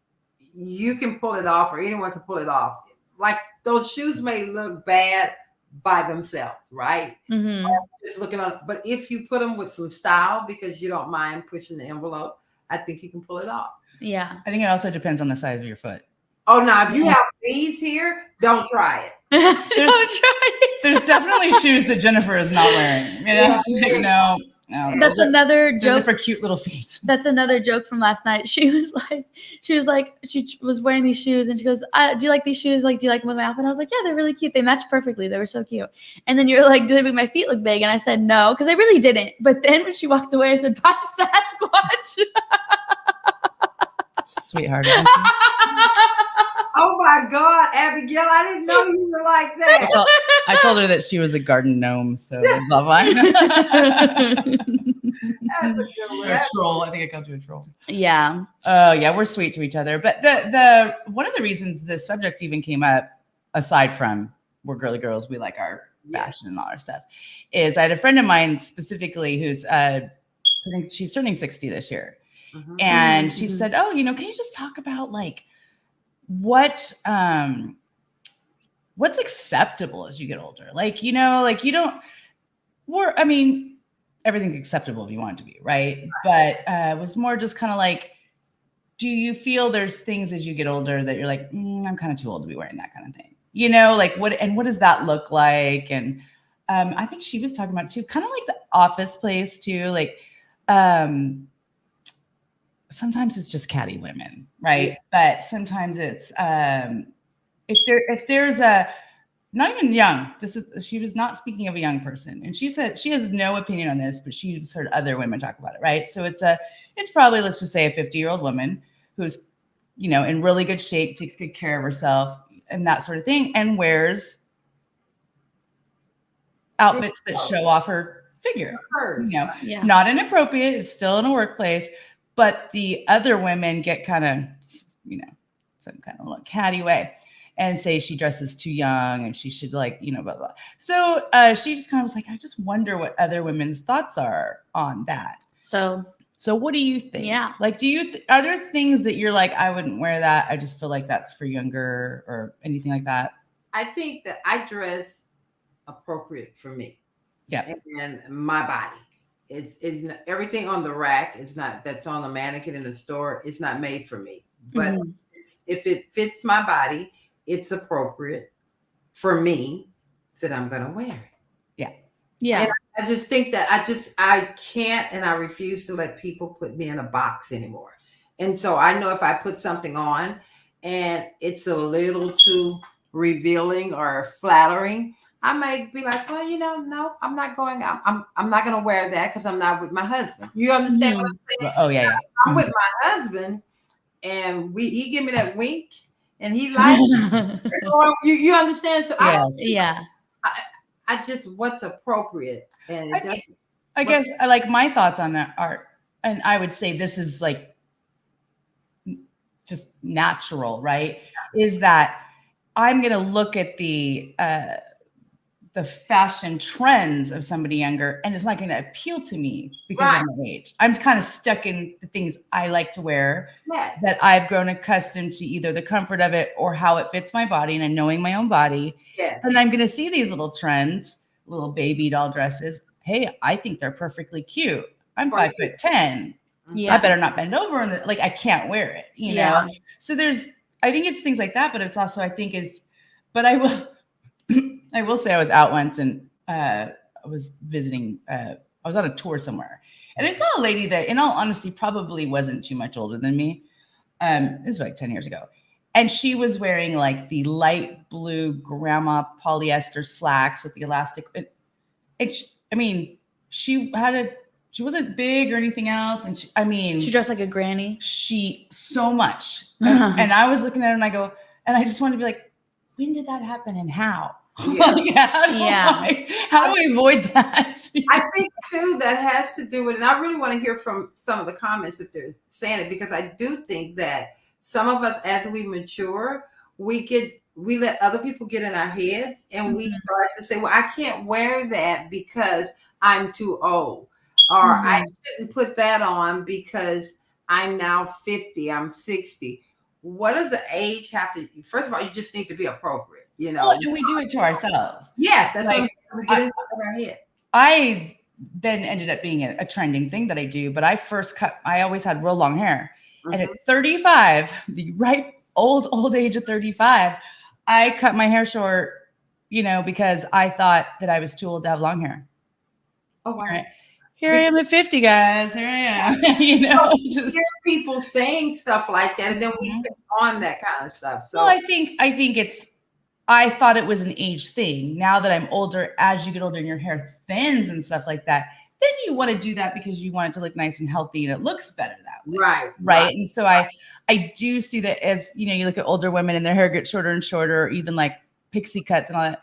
[SPEAKER 3] you can pull it off, or anyone can pull it off. Like, those shoes may look bad by themselves, right?
[SPEAKER 1] Mm-hmm.
[SPEAKER 3] Just looking on, but if you put them with some style, because you don't mind pushing the envelope, I think you can pull it off.
[SPEAKER 1] Yeah.
[SPEAKER 2] I think it also depends on the size of your foot.
[SPEAKER 3] Oh, now if you have these here, don't try it.
[SPEAKER 1] Don't try it.
[SPEAKER 2] There's definitely shoes that Jennifer is not wearing. You know? No.
[SPEAKER 1] That's another joke.
[SPEAKER 2] Those are for cute little feet.
[SPEAKER 1] That's another joke from last night. She was wearing these shoes, and she goes, do you like these shoes? Like, do you like them with my outfit? And I was like, yeah, they're really cute. They match perfectly. They were so cute. And then you're like, do they make my feet look big? And I said, no, because they really didn't. But then when she walked away, I said, bye, Sasquatch.
[SPEAKER 2] Sweetheart.
[SPEAKER 3] Oh my God, Abigail, I didn't know you were like that.
[SPEAKER 2] I told her that she was a garden gnome, so blah blah. A troll. I think I called you a troll.
[SPEAKER 1] Yeah.
[SPEAKER 2] Oh yeah, we're sweet to each other. But the one of the reasons this subject even came up, aside from we're girly girls, we like our fashion and all our stuff, is I had a friend of mine specifically who's she's turning 60 this year.
[SPEAKER 3] Mhm.
[SPEAKER 2] And she
[SPEAKER 1] Mhm.
[SPEAKER 2] said, oh, can you just talk about like what's acceptable as you get older? Like, like you don't I mean, everything's acceptable if you want it to be, right? But it was more just kind of like, do you feel there's things as you get older that you're like, I'm kind of too old to be wearing that kind of thing? Like what does that look like? And I think she was talking about too, kind of like the office place too. Like sometimes it's just catty women, right? Yeah. But sometimes it's if there's a not even young. She was not speaking of a young person, and she said she has no opinion on this, but she's heard other women talk about it, right? So it's probably, let's just say, a 50-year-old woman who's in really good shape, takes good care of herself, and that sort of thing, and wears outfits that show off her figure.
[SPEAKER 1] Yeah.
[SPEAKER 2] Not inappropriate. It's still in a workplace, but the other women get kind of, some kind of little catty way and say she dresses too young and she should blah, blah. So she just kind of was like, I just wonder what other women's thoughts are on that.
[SPEAKER 1] So
[SPEAKER 2] what do you think?
[SPEAKER 1] Yeah.
[SPEAKER 2] Like, are there things that you're like, I wouldn't wear that. I just feel like that's for younger or anything like that?
[SPEAKER 3] I think that I dress appropriate for me.
[SPEAKER 2] Yeah.
[SPEAKER 3] And my body. It's everything on the rack is not, that's on the mannequin in the store. It's not made for me, but if it fits my body, it's appropriate for me, that I'm going to wear it.
[SPEAKER 2] Yeah.
[SPEAKER 1] Yeah.
[SPEAKER 3] And I just think that I can't, and I refuse to let people put me in a box anymore. And so I know if I put something on and it's a little too revealing or flattering, I might be like, well, no, I'm not going out. I'm not going to wear that because I'm not with my husband. You understand what I'm saying?
[SPEAKER 2] Oh, yeah.
[SPEAKER 3] I'm with my husband, and he give me that wink, and he like, you understand? So I just what's appropriate, and
[SPEAKER 2] I guess I like my thoughts on that are, and I would say this is like just natural, right? Is that I'm going to look at the fashion trends of somebody younger, and it's not going to appeal to me because of my age. I'm kind of stuck in the things I like to wear that I've grown accustomed to, either the comfort of it or how it fits my body and knowing my own body.
[SPEAKER 3] Yes.
[SPEAKER 2] And I'm going to see these little trends, little baby doll dresses. Hey, I think they're perfectly cute. I'm 5'10". Yeah. I better not bend over, and I can't wear it, know? So I think it's things like that, but it's also, but I will say I was out once, and I was visiting, I was on a tour somewhere, and I saw a lady that, in all honesty, probably wasn't too much older than me. This was like 10 years ago. And she was wearing like the light blue grandma polyester slacks with the elastic. She wasn't big or anything else. And
[SPEAKER 1] she dressed like a granny.
[SPEAKER 2] So much. And I was looking at her and I go, and I just wanted to be like, when did that happen and how? How do we avoid that?
[SPEAKER 3] I think too, that has to do with, and I really want to hear from some of the comments if they're saying it, because I do think that some of us, as we mature, we let other people get in our heads, and we start to say, well, I can't wear that because I'm too old, or I shouldn't put that on because I'm now 50, I'm 60. What does the age have to, first of all, you just need to be appropriate.
[SPEAKER 2] Well, and we do it to ourselves.
[SPEAKER 3] Yes, that's what we get into our head.
[SPEAKER 2] I then ended up being a trending thing that I do, but I always had real long hair. And at 35, the right old age of 35, I cut my hair short, because I thought that I was too old to have long hair.
[SPEAKER 3] Oh, wow.
[SPEAKER 2] Right. Here I am at 50, guys. Here I am.
[SPEAKER 3] Just hear people saying stuff like that, and then we take on that kind of stuff. So
[SPEAKER 2] well, I think I thought it was an age thing. Now that I'm older, as you get older and your hair thins and stuff like that, then you want to do that because you want it to look nice and healthy, and it looks better that way. Right. And so I do see that, as you look at older women and their hair gets shorter and shorter, or even like pixie cuts and all that.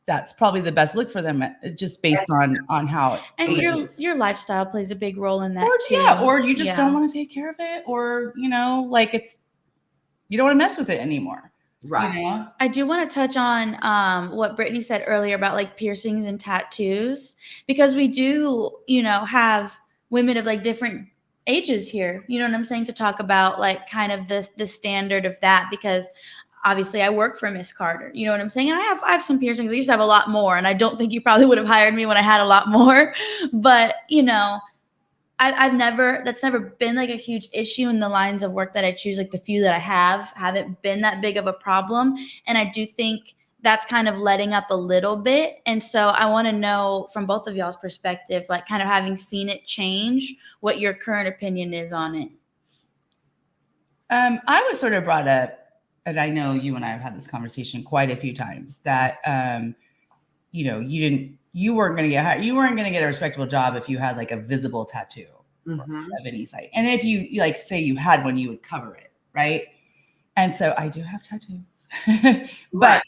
[SPEAKER 2] That's probably the best look for them, just based on how it
[SPEAKER 1] and your lifestyle plays a big role in that too.
[SPEAKER 2] Yeah, or you just don't want to take care of it, or you don't want to mess with it anymore.
[SPEAKER 3] Right.
[SPEAKER 2] You know?
[SPEAKER 1] I do want to touch on what Brittany said earlier about like piercings and tattoos, because we do, have women of like different ages here. You know what I'm saying? To talk about like kind of the standard of that, because obviously I work for Miss Carter. You know what I'm saying? And I have some piercings. I used to have a lot more, and I don't think you probably would have hired me when I had a lot more. But that's never been like a huge issue in the lines of work that I choose. Like the few that I haven't been that big of a problem. And I do think that's kind of letting up a little bit. And so I want to know from both of y'all's perspective, like kind of having seen it change, what your current opinion is on it.
[SPEAKER 2] I was sort of brought up, and I know you and I have had this conversation quite a few times, that you weren't going to get hired. You weren't going to get a respectable job if you had like a visible tattoo of any site. And if you like say you had one, you would cover it, right? And so I do have tattoos, but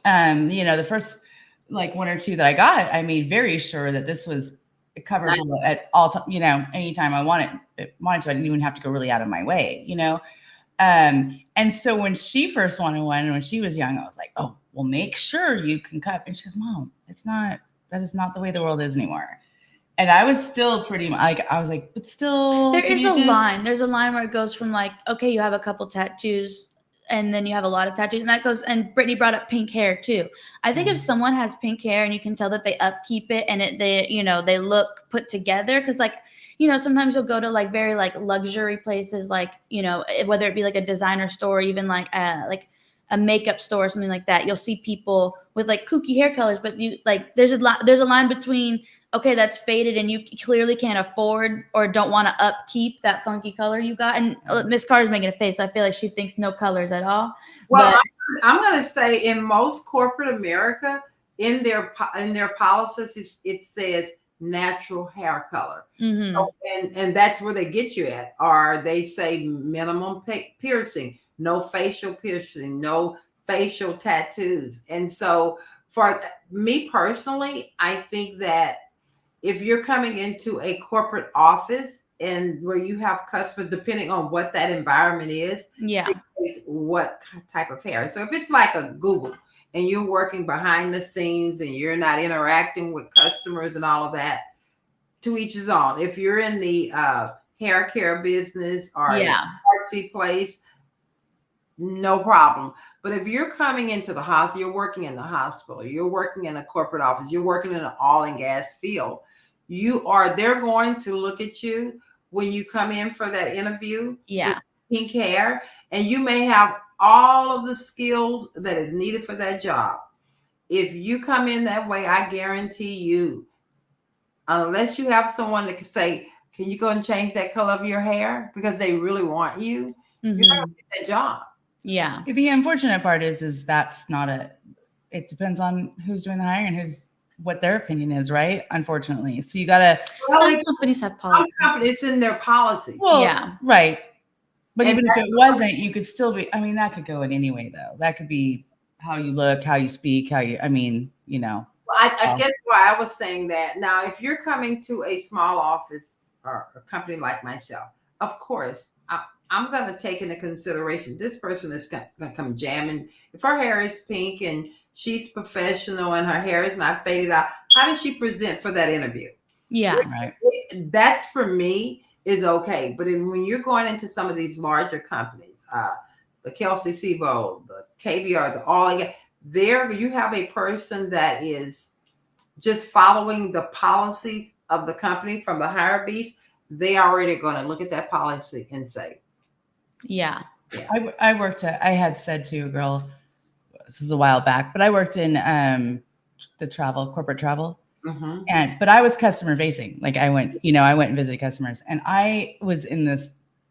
[SPEAKER 2] the first like one or two that I got, I made very sure that this was covered at all time. Anytime I wanted to, I didn't even have to go really out of my way, And so when she first wanted one, and when she was young, I was like, oh, well, make sure you can cut. And she goes, Mom, that is not the way the world is anymore. And I was still pretty like, I was like, but still.
[SPEAKER 1] There is a line. There's a line where it goes from like, okay, you have a couple tattoos, and then you have a lot of tattoos, and that goes, and Brittany brought up pink hair too. I think if someone has pink hair and you can tell that they upkeep it and they look put together, because like, sometimes you'll go to like very like luxury places, like, whether it be like a designer store, or even like a makeup store or something like that. You'll see people with like kooky hair colors, but there's a line between, okay, that's faded and you clearly can't afford or don't want to upkeep that funky color you got. And Miss Carter's making a face, so I feel like she thinks no colors at all.
[SPEAKER 3] Well, I'm going to say in most corporate America, in their policies, it says natural hair color.
[SPEAKER 1] Mm-hmm.
[SPEAKER 3] So, and that's where they get you at. Or they say minimum piercing, no facial piercing, no facial tattoos. And so for me personally, I think that if you're coming into a corporate office and where you have customers, depending on what that environment is, what type of hair. So if it's like a Google and you're working behind the scenes and you're not interacting with customers and all of that, to each his own. If you're in the hair care business or a artsy place, no problem. But if you're coming into the hospital, you're working in the hospital, you're working in a corporate office, you're working in an oil and gas field, they're going to look at you when you come in for that interview with pink hair, and you may have all of the skills that is needed for that job. If you come in that way, I guarantee you, unless you have someone that can say, can you go and change that color of your hair, because they really want you, you're not going to get that job.
[SPEAKER 1] Yeah.
[SPEAKER 2] The unfortunate part is that's not it depends on who's doing the hiring and what their opinion is, right? Unfortunately. So you gotta,
[SPEAKER 1] some companies have policies.
[SPEAKER 3] Some companies, it's in their policies.
[SPEAKER 2] Well, right. But even if it wasn't, you could still be, that could go in any way though. That could be how you look, how you speak, Well,
[SPEAKER 3] I guess why I was saying that. Now, if you're coming to a small office or a company like myself, of course, I'm going to take into consideration this person is going to come jamming. If her hair is pink and she's professional and her hair is not faded out, how does she present for that interview?
[SPEAKER 1] Yeah.
[SPEAKER 2] Right.
[SPEAKER 3] That's for me is okay. But when you're going into some of these larger companies, the Kelsey Sibo, the KBR, the all again, there you have a person that is just following the policies of the company from the higher beast. They already going to look at that policy and say,
[SPEAKER 2] I had said to a girl, this is a while back, but I worked in the corporate travel.
[SPEAKER 3] Mm-hmm.
[SPEAKER 2] But I was customer facing. Like I went and visited customers, and I was in this,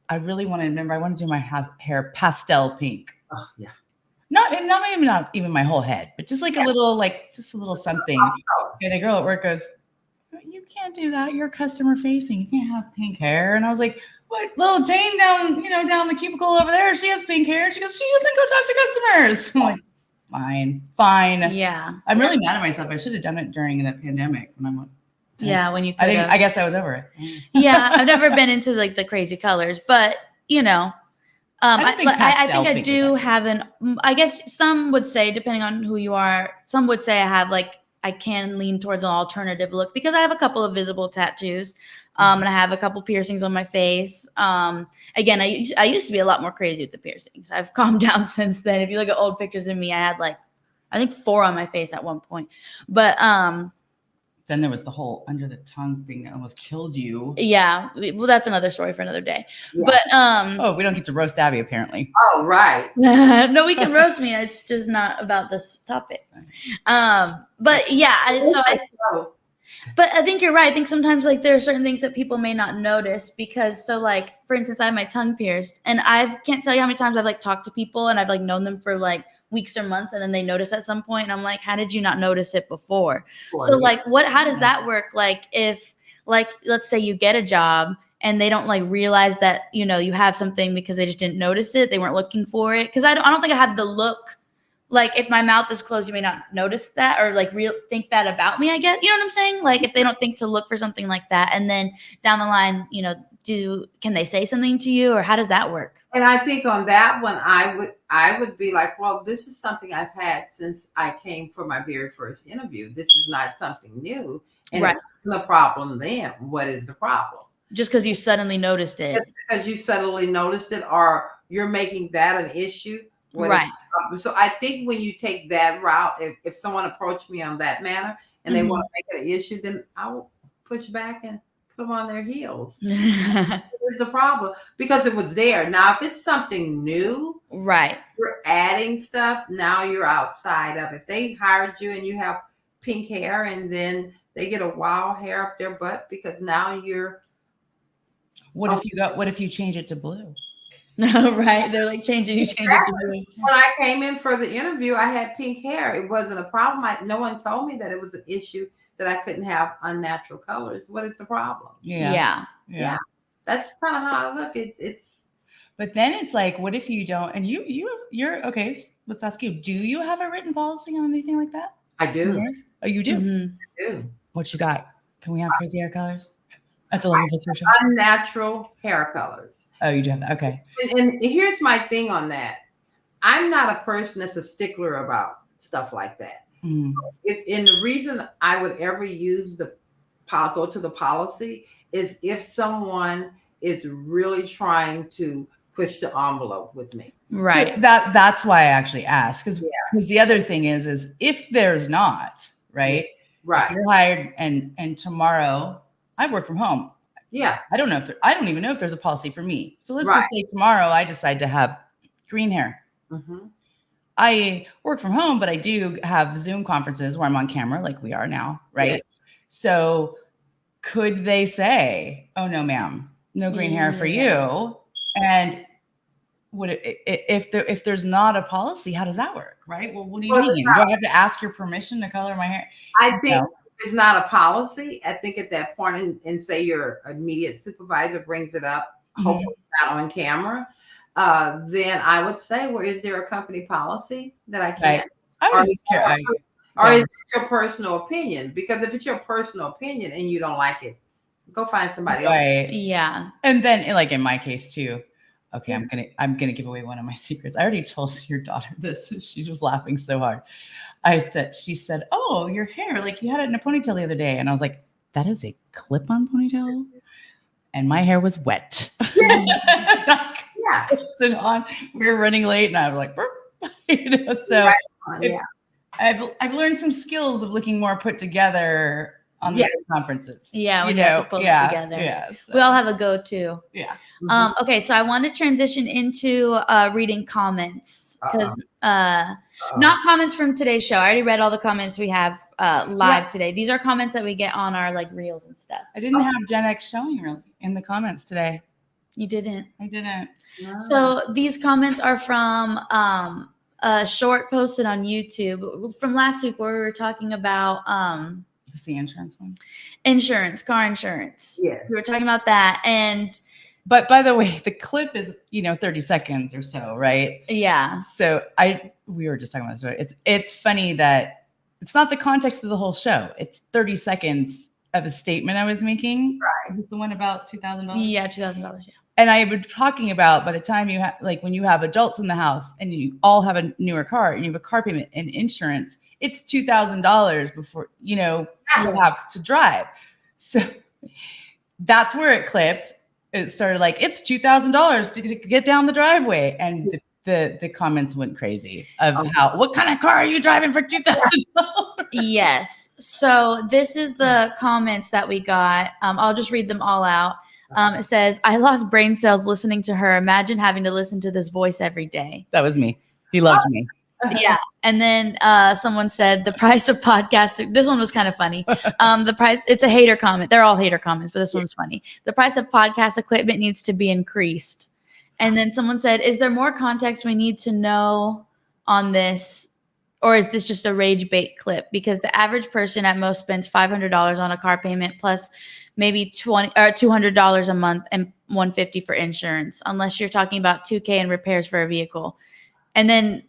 [SPEAKER 2] I wanted to do my hair pastel pink.
[SPEAKER 3] Oh yeah.
[SPEAKER 2] Not even my whole head, but just like a little something. And a girl at work goes, you can't do that. You're customer facing. You can't have pink hair. And I was like, what? Little Jane down the cubicle over there, she has pink hair. She goes, she doesn't go talk to customers. I'm like, fine.
[SPEAKER 1] Yeah.
[SPEAKER 2] I'm really mad at myself. I should have done it during the pandemic when I went.
[SPEAKER 1] Yeah, when you
[SPEAKER 2] could I guess I was over it.
[SPEAKER 1] Yeah, I've never been into like the crazy colors, but
[SPEAKER 2] I think
[SPEAKER 1] I think I
[SPEAKER 2] pastel
[SPEAKER 1] do
[SPEAKER 2] pink is
[SPEAKER 1] have I guess some would say, depending on who you are, some would say I have like, I can lean towards an alternative look because I have a couple of visible tattoos. And I have a couple piercings on my face. Again, I used to be a lot more crazy with the piercings. I've calmed down since then. If you look at old pictures of me, I had like, I think 4 on my face at one point. But
[SPEAKER 2] then there was the whole under the tongue thing that almost killed you.
[SPEAKER 1] yeah, well, that's another story for another day.
[SPEAKER 3] Yeah.
[SPEAKER 1] But
[SPEAKER 2] oh, we don't get to roast Abby apparently.
[SPEAKER 3] Oh, right.
[SPEAKER 1] no, we can roast me. It's just not about this topic. But yeah, but I think you're right. I think sometimes like there are certain things that people may not notice because like, for instance, I have my tongue pierced and I can't tell you how many times I've like talked to people and I've like known them for like weeks or months and then they notice at some point and I'm like, how did you not notice it before? So like how does that work? Like if like, let's say you get a job and they don't like realize that, you know, you have something because they just didn't notice it. They weren't looking for it. Cause I don't think I have the look. Like if my mouth is closed, you may not notice that or like think that about me, I guess. You know what I'm saying? Like if they don't think to look for something like that and then down the line, you know, can they say something to you or how does that work?
[SPEAKER 3] And I think on that one, I would be like, well, this is something I've had since I came for my very first interview. This is not something new. And
[SPEAKER 1] right.
[SPEAKER 3] The problem then, what is the problem?
[SPEAKER 1] Just because you suddenly noticed it.
[SPEAKER 3] Just because you suddenly noticed it or you're making that an issue.
[SPEAKER 1] Right.
[SPEAKER 3] So I think when you take that route, if someone approached me on that manner and they want to make it an issue, then I will push back and put them on their heels. There's the problem because it was there. Now, if it's something new,
[SPEAKER 1] right,
[SPEAKER 3] you're adding stuff. Now you're outside of it. If they hired you and you have pink hair and then they get a wild hair up their butt because now you're.
[SPEAKER 2] What if you change it to blue?
[SPEAKER 1] Right, they're like changing it to blue.
[SPEAKER 3] When I came in for the interview, I had pink hair. It wasn't a problem. No one told me that it was an issue that I couldn't have unnatural colors. What is the problem?
[SPEAKER 1] Yeah.
[SPEAKER 3] That's kind of how I look. It's.
[SPEAKER 2] But then it's like, what if you don't? And you're okay. Let's ask you. Do you have a written policy on anything like that?
[SPEAKER 3] I do.
[SPEAKER 2] Oh, you do.
[SPEAKER 3] I do.
[SPEAKER 2] What you got? Can we have crazy hair colors? At the Living Picture Show?
[SPEAKER 3] Unnatural hair colors.
[SPEAKER 2] Oh, you do have that. Okay.
[SPEAKER 3] And here's my thing on that. I'm not a person that's a stickler about stuff like that.
[SPEAKER 2] Mm.
[SPEAKER 3] The reason I would ever use go to the policy is if someone is really trying to push the envelope with me.
[SPEAKER 1] Right.
[SPEAKER 2] So that's why I actually asked because the other thing is if there's not, right?
[SPEAKER 3] Right.
[SPEAKER 2] If you're hired and tomorrow I work from home.
[SPEAKER 3] Yeah.
[SPEAKER 2] I don't even know if there's a policy for me. So let's just say tomorrow I decide to have green hair. Mm-hmm. I work from home, but I do have Zoom conferences where I'm on camera like we are now. Right. Yeah. So could they say, oh no, ma'am, no green hair for you? And if there's not a policy, how does that work? Right. Well, what do you mean? Do I have to ask your permission to color my hair?
[SPEAKER 3] I think it's not a policy. I think at that point, and say your immediate supervisor brings it up, hopefully not on camera, then I would say, well, is there a company policy that I can't?
[SPEAKER 2] Right.
[SPEAKER 3] Or is it your personal opinion? Because if it's your personal opinion and you don't like it, go find somebody else.
[SPEAKER 1] Yeah.
[SPEAKER 2] And then like in my case too, okay, I'm gonna give away one of my secrets. I already told your daughter this. She was laughing so hard. She said, oh, your hair, like you had it in a ponytail the other day. And I was like, that is a clip-on ponytail. And my hair was wet.
[SPEAKER 3] Yeah.
[SPEAKER 2] It on. We were running late and I was like, so I've learned some skills of looking more put together on the conferences.
[SPEAKER 1] Yeah, when you have to pull it together.
[SPEAKER 2] Yeah, so.
[SPEAKER 1] We all have a go-to.
[SPEAKER 2] Yeah.
[SPEAKER 1] Okay, so I want to transition into reading comments because not comments from today's show. I already read all the comments we have live today. These are comments that we get on our like reels and stuff.
[SPEAKER 2] I didn't have Gen X showing really in the comments today.
[SPEAKER 1] You didn't?
[SPEAKER 2] I didn't.
[SPEAKER 3] No.
[SPEAKER 1] So these comments are from a short posted on YouTube from last week where we were talking about
[SPEAKER 2] Is this the insurance one?
[SPEAKER 1] Insurance, car insurance.
[SPEAKER 3] Yes.
[SPEAKER 1] We were talking about that.
[SPEAKER 2] But by the way, the clip is, 30 seconds or so, right?
[SPEAKER 1] Yeah.
[SPEAKER 2] So we were just talking about this, right? It's funny that it's not the context of the whole show. It's 30 seconds of a statement I was making.
[SPEAKER 3] Right.
[SPEAKER 2] Is this the one about $2,000?
[SPEAKER 1] Yeah, $2,000. Yeah.
[SPEAKER 2] And I've been talking about by the time you have, like when you have adults in the house and you all have a newer car and you have a car payment and insurance, it's $2,000 before, you have to drive. So that's where it clipped. It started like, it's $2,000 to get down the driveway. And the comments went crazy of what kind of car are you driving for $2,000?
[SPEAKER 1] Yes. So this is the comments that we got. I'll just read them all out. It says, I lost brain cells listening to her. Imagine having to listen to this voice every day.
[SPEAKER 2] That was me. He loved me.
[SPEAKER 1] Yeah. And then someone said the price of podcasting. This one was kind of funny. The price, it's a hater comment. They're all hater comments, but this one's funny. The price of podcast equipment needs to be increased. And then someone said, is there more context we need to know on this? Or is this just a rage bait clip? Because the average person at most spends $500 on a car payment plus maybe $200 a month and $150 for insurance, unless you're talking about $2,000 in repairs for a vehicle. And then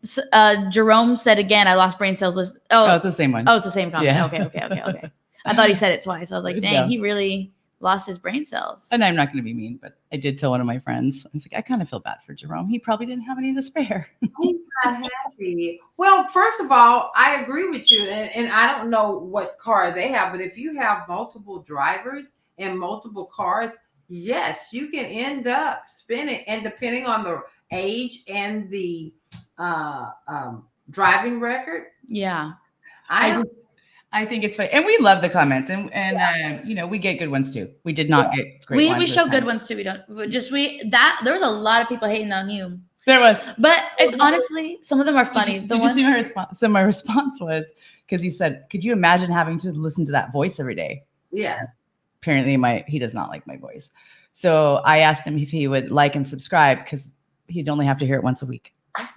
[SPEAKER 1] Jerome said again, I lost brain cells.
[SPEAKER 2] Oh, it's the same one.
[SPEAKER 1] Oh, it's the same comment.
[SPEAKER 2] Yeah.
[SPEAKER 1] Okay. I thought he said it twice. I was like, dang, he really lost his brain cells.
[SPEAKER 2] And I'm not going to be mean, but I did tell one of my friends, I was like, I kind of feel bad for Jerome. He probably didn't have any to spare.
[SPEAKER 3] He's not happy. Well, first of all, I agree with you. And I don't know what car they have, but if you have multiple drivers and multiple cars, yes, you can end up spending, and depending on the age and the driving record.
[SPEAKER 1] Yeah.
[SPEAKER 2] I think it's fun. And we love the comments and we get good ones too. We did not get great ones.
[SPEAKER 1] We show good ones too. There was a lot of people hating on you.
[SPEAKER 2] There was.
[SPEAKER 1] But it's honestly, some of them are funny.
[SPEAKER 2] Did you see my response? So my response was, because he said, could you imagine having to listen to that voice every day?
[SPEAKER 3] Yeah.
[SPEAKER 2] Apparently he does not like my voice. So I asked him if he would like and subscribe because he'd only have to hear it once a week.
[SPEAKER 3] Come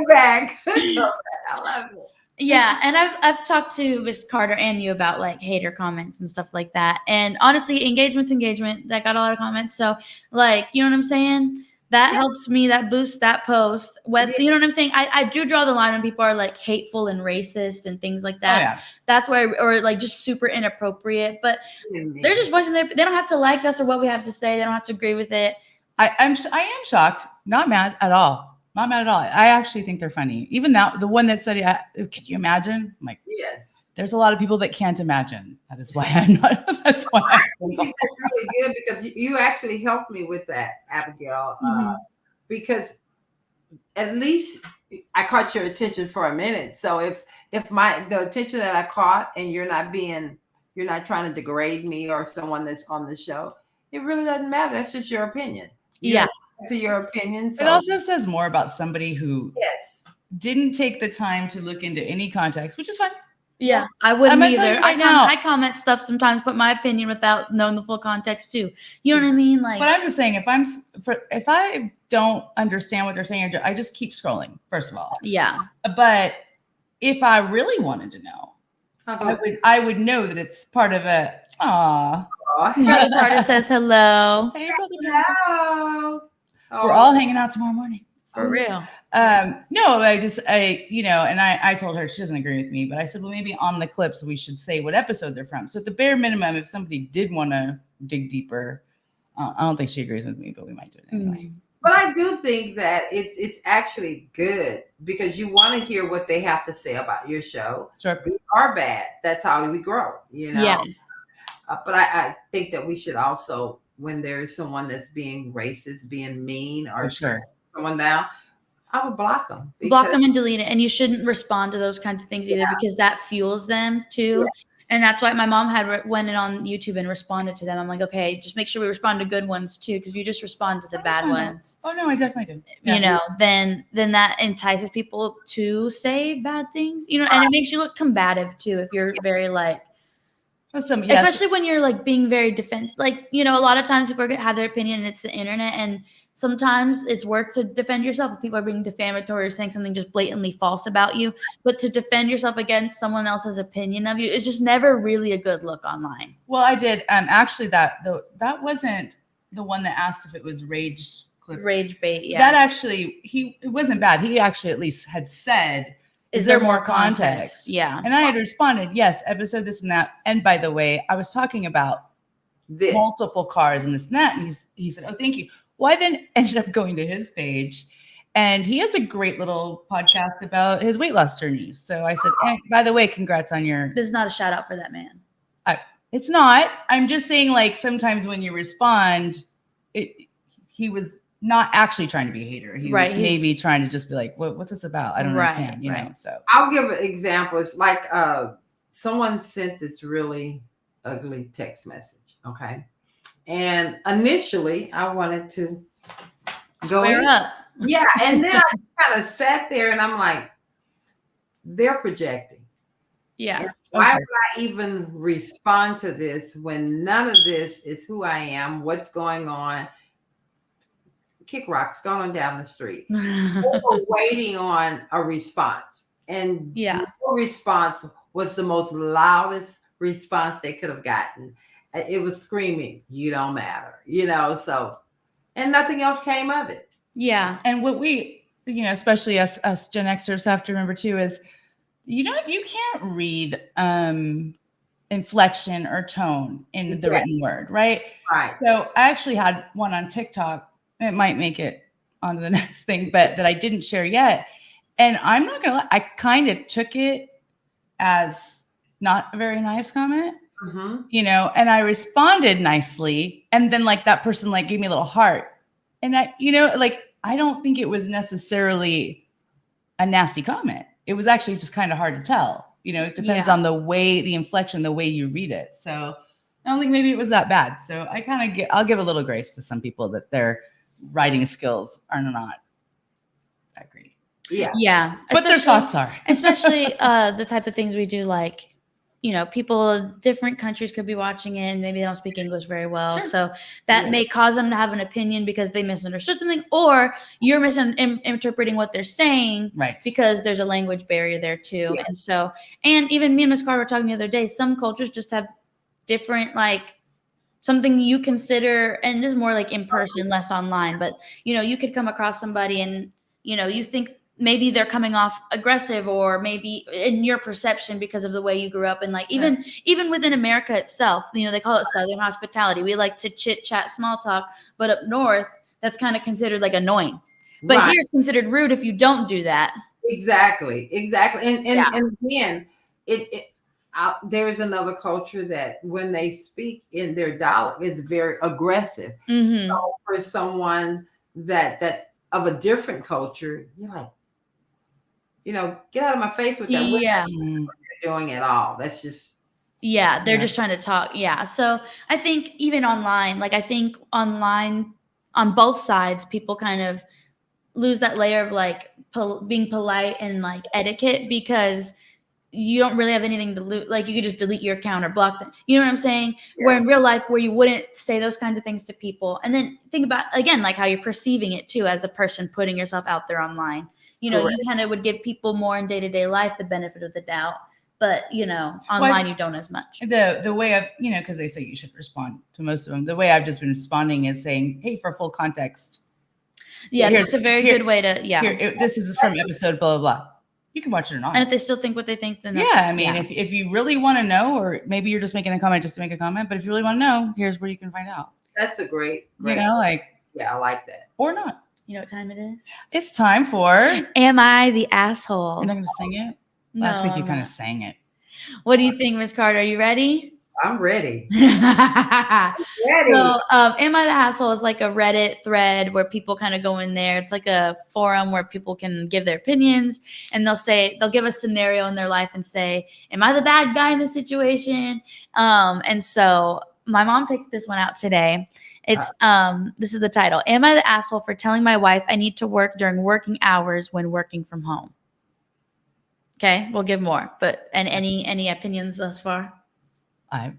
[SPEAKER 3] back. I love it.
[SPEAKER 1] Yeah, and I've talked to Miss Carter and you about like hater comments and stuff like that. And honestly, engagement's engagement. That got a lot of comments. So like, you know what I'm saying? That helps me. That boosts that post. You know what I'm saying? I do draw the line when people are like hateful and racist and things like that.
[SPEAKER 2] Oh, yeah.
[SPEAKER 1] That's where, or like just super inappropriate. But they're just voicing they don't have to like us or what we have to say. They don't have to agree with it.
[SPEAKER 2] I am shocked. Not mad at all. Not mad at all. I actually think they're funny. Even the one that said, could you imagine? I'm like,
[SPEAKER 3] yes.
[SPEAKER 2] There's a lot of people that can't imagine. That is why I'm not. That's why
[SPEAKER 3] I think that's really good because you actually helped me with that, Abigail. Because at least I caught your attention for a minute. So if the attention that I caught and you're not trying to degrade me or someone that's on the show, it really doesn't matter. That's just your opinion. To your opinion. So.
[SPEAKER 2] It also says more about somebody who didn't take the time to look into any context, which is fine.
[SPEAKER 1] Yeah, I wouldn't either.
[SPEAKER 2] I
[SPEAKER 1] comment stuff sometimes, put my opinion without knowing the full context too. You know what I mean? Like,
[SPEAKER 2] but I'm just saying, if I don't understand what they're saying, I just keep scrolling. First of all,
[SPEAKER 1] yeah.
[SPEAKER 2] But if I really wanted to know, I would know that it's part of a.
[SPEAKER 1] Brother Carter says hello.
[SPEAKER 2] Hey, brother.
[SPEAKER 3] Hello.
[SPEAKER 2] We're all hanging out tomorrow morning.
[SPEAKER 1] For real.
[SPEAKER 2] No, I told her, she doesn't agree with me, but I said, well, maybe on the clips, we should say what episode they're from. So at the bare minimum, if somebody did want to dig deeper, I don't think she agrees with me, but we might do it anyway.
[SPEAKER 3] But I do think that it's actually good because you want to hear what they have to say about your show.
[SPEAKER 2] Sure.
[SPEAKER 3] Good or bad. That's how we grow,
[SPEAKER 1] Yeah.
[SPEAKER 3] But I think that we should also, when there's someone that's being racist, being mean, or someone down, I would block them.
[SPEAKER 1] Block them and delete it. And you shouldn't respond to those kinds of things either because that fuels them too. Yeah. And that's why my mom went in on YouTube and responded to them. I'm like, okay, just make sure we respond to good ones too, because if you just respond to the bad ones.
[SPEAKER 2] Oh no, I definitely do.
[SPEAKER 1] Yeah. Then that entices people to say bad things. And it makes you look combative too if you're very like. Especially when you're like being very defensive. Like, a lot of times people have their opinion and it's the internet, and sometimes it's worth to defend yourself if people are being defamatory or saying something just blatantly false about you. But to defend yourself against someone else's opinion of you is just never really a good look online.
[SPEAKER 2] Well, I did. Actually, that wasn't the one that asked if it was rage clip.
[SPEAKER 1] Rage bait, yeah.
[SPEAKER 2] That actually, it wasn't bad. He actually at least had said, is there more context?
[SPEAKER 1] Yeah.
[SPEAKER 2] And I had responded, yes, episode this and that. And by the way, I was talking about
[SPEAKER 3] this.
[SPEAKER 2] multiple cars and this and that. And he said, oh, thank you. Well, I then ended up going to his page, and he has a great little podcast about his weight loss journey. So I said, hey, by the way, congrats on your.
[SPEAKER 1] There's not a shout out for that man.
[SPEAKER 2] It's not. I'm just saying, like, sometimes when you respond, he was not actually trying to be a hater. He was maybe trying to just be like, what's this about? I don't understand, you know? So
[SPEAKER 3] I'll give an example. It's like someone sent this really ugly text message. Okay. And initially I wanted to go
[SPEAKER 1] up.
[SPEAKER 3] Yeah. And then I kind of sat there and I'm like, they're projecting.
[SPEAKER 1] Yeah.
[SPEAKER 3] And why would I even respond to this when none of this is who I am, what's going on? Kick rocks going on down the street. We're waiting on a response. And your response was the most loudest response they could have gotten. It was screaming, you don't matter, you know, so, and nothing else came of it.
[SPEAKER 1] Yeah.
[SPEAKER 2] And what we, you know, especially us Gen Xers have to remember too is, you know, you can't read inflection or tone in the written word, right?
[SPEAKER 3] Right.
[SPEAKER 2] So I actually had one on TikTok. It might make it onto the next thing, but that I didn't share yet. And I'm not gonna lie, I kind of took it as not a very nice comment, you know, and I responded nicely. And then like that person like gave me a little heart. And I, you know, like, I don't think it was necessarily a nasty comment. It was actually just kind of hard to tell. You know, it depends on the way, the inflection, the way you read it. So I don't think maybe it was that bad. So I kind of I'll give a little grace to some people that their writing skills are not that great.
[SPEAKER 3] Yeah.
[SPEAKER 1] Yeah.
[SPEAKER 2] But their thoughts are.
[SPEAKER 1] Especially the type of things we do, like, you know, people, different countries could be watching it and maybe they don't speak English very well. So that may cause them to have an opinion because they misunderstood something, or you're misinterpreting what they're saying because there's a language barrier there too. And so, and even me and Ms. Carter were talking the other day, some cultures just have different, like, something you consider, and this is more like in person, less online, but, you know, you could come across somebody and, you know, you think maybe they're coming off aggressive, or maybe in your perception because of the way you grew up. And like, even within America itself, you know, they call it Southern hospitality. We like to chit chat, small talk, but up north, that's kind of considered like annoying. But here it's considered rude if you don't do that.
[SPEAKER 3] Exactly. And again, there's another culture that when they speak in their dialect, it's very aggressive. So for someone that of a different culture, you're like, you know, get out of my face with that. What you're doing at all. That's just.
[SPEAKER 1] Yeah, they're just trying to talk. Yeah. So I think even online, like I think online on both sides, people kind of lose that layer of like being polite and like etiquette, because you don't really have anything to lose. Like you could just delete your account or block them. You know what I'm saying? Yes. Where in real life, where you wouldn't say those kinds of things to people. And then think about, again, like how you're perceiving it too, as a person putting yourself out there online. You know, you kind of would give people more in day-to-day life the benefit of the doubt. But, you know, online you don't as much. The
[SPEAKER 2] way I've, you know, because they say you should respond to most of them. The way I've just been responding is saying, hey, for full context.
[SPEAKER 1] Yeah, that's a very good way to,
[SPEAKER 2] this is from episode blah, blah, blah. You can watch it or not.
[SPEAKER 1] And if they still think what they think, then
[SPEAKER 2] I mean, if you really want to know, or maybe you're just making a comment just to make a comment, but if you really want to know, here's where you can find out.
[SPEAKER 3] That's a great.
[SPEAKER 2] You know, like.
[SPEAKER 3] Yeah, I like that.
[SPEAKER 2] Or not.
[SPEAKER 1] You know what time it is?
[SPEAKER 2] It's time for.
[SPEAKER 1] Am I the asshole?
[SPEAKER 2] You're not going to sing it?
[SPEAKER 1] No,
[SPEAKER 2] Last week you kind of sang it.
[SPEAKER 1] What do you think, Ms. Carter? Are you ready?
[SPEAKER 3] I'm ready.
[SPEAKER 1] Ready. So, Am I the Asshole is like a Reddit thread where people kind of go in there. It's like a forum where people can give their opinions, and they'll give a scenario in their life and say, am I the bad guy in this situation? And so my mom picked this one out today. It's this is the title. Am I the asshole for telling my wife I need to work during working hours when working from home? Okay, we'll give more. But any opinions thus far?
[SPEAKER 2] I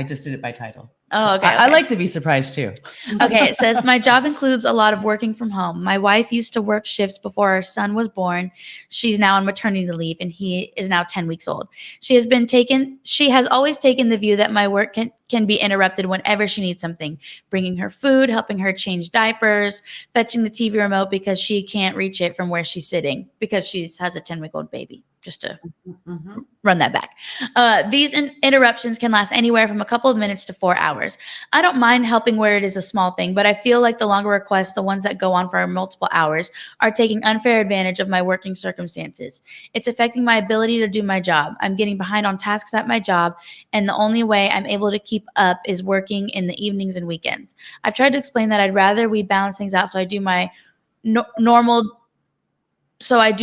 [SPEAKER 2] just did it by title.
[SPEAKER 1] Oh, okay.
[SPEAKER 2] I like to be surprised too.
[SPEAKER 1] Okay, it says, my job includes a lot of working from home. My wife used to work shifts before our son was born. She's now on maternity leave, and he is now 10 weeks old. She has always taken the view that my work can can be interrupted whenever she needs something. Bringing her food, helping her change diapers, fetching the TV remote because she can't reach it from where she's sitting because she has a 10-week-old baby. Just to run that back. These interruptions can last anywhere from a couple of minutes to 4 hours. I don't mind helping where it is a small thing, but I feel like the longer requests, the ones that go on for multiple hours, are taking unfair advantage of my working circumstances. It's affecting my ability to do my job. I'm getting behind on tasks at my job, and the only way I'm able to keep up is working in the evenings and weekends. I've tried to explain that I'd rather we balance things out, so I do my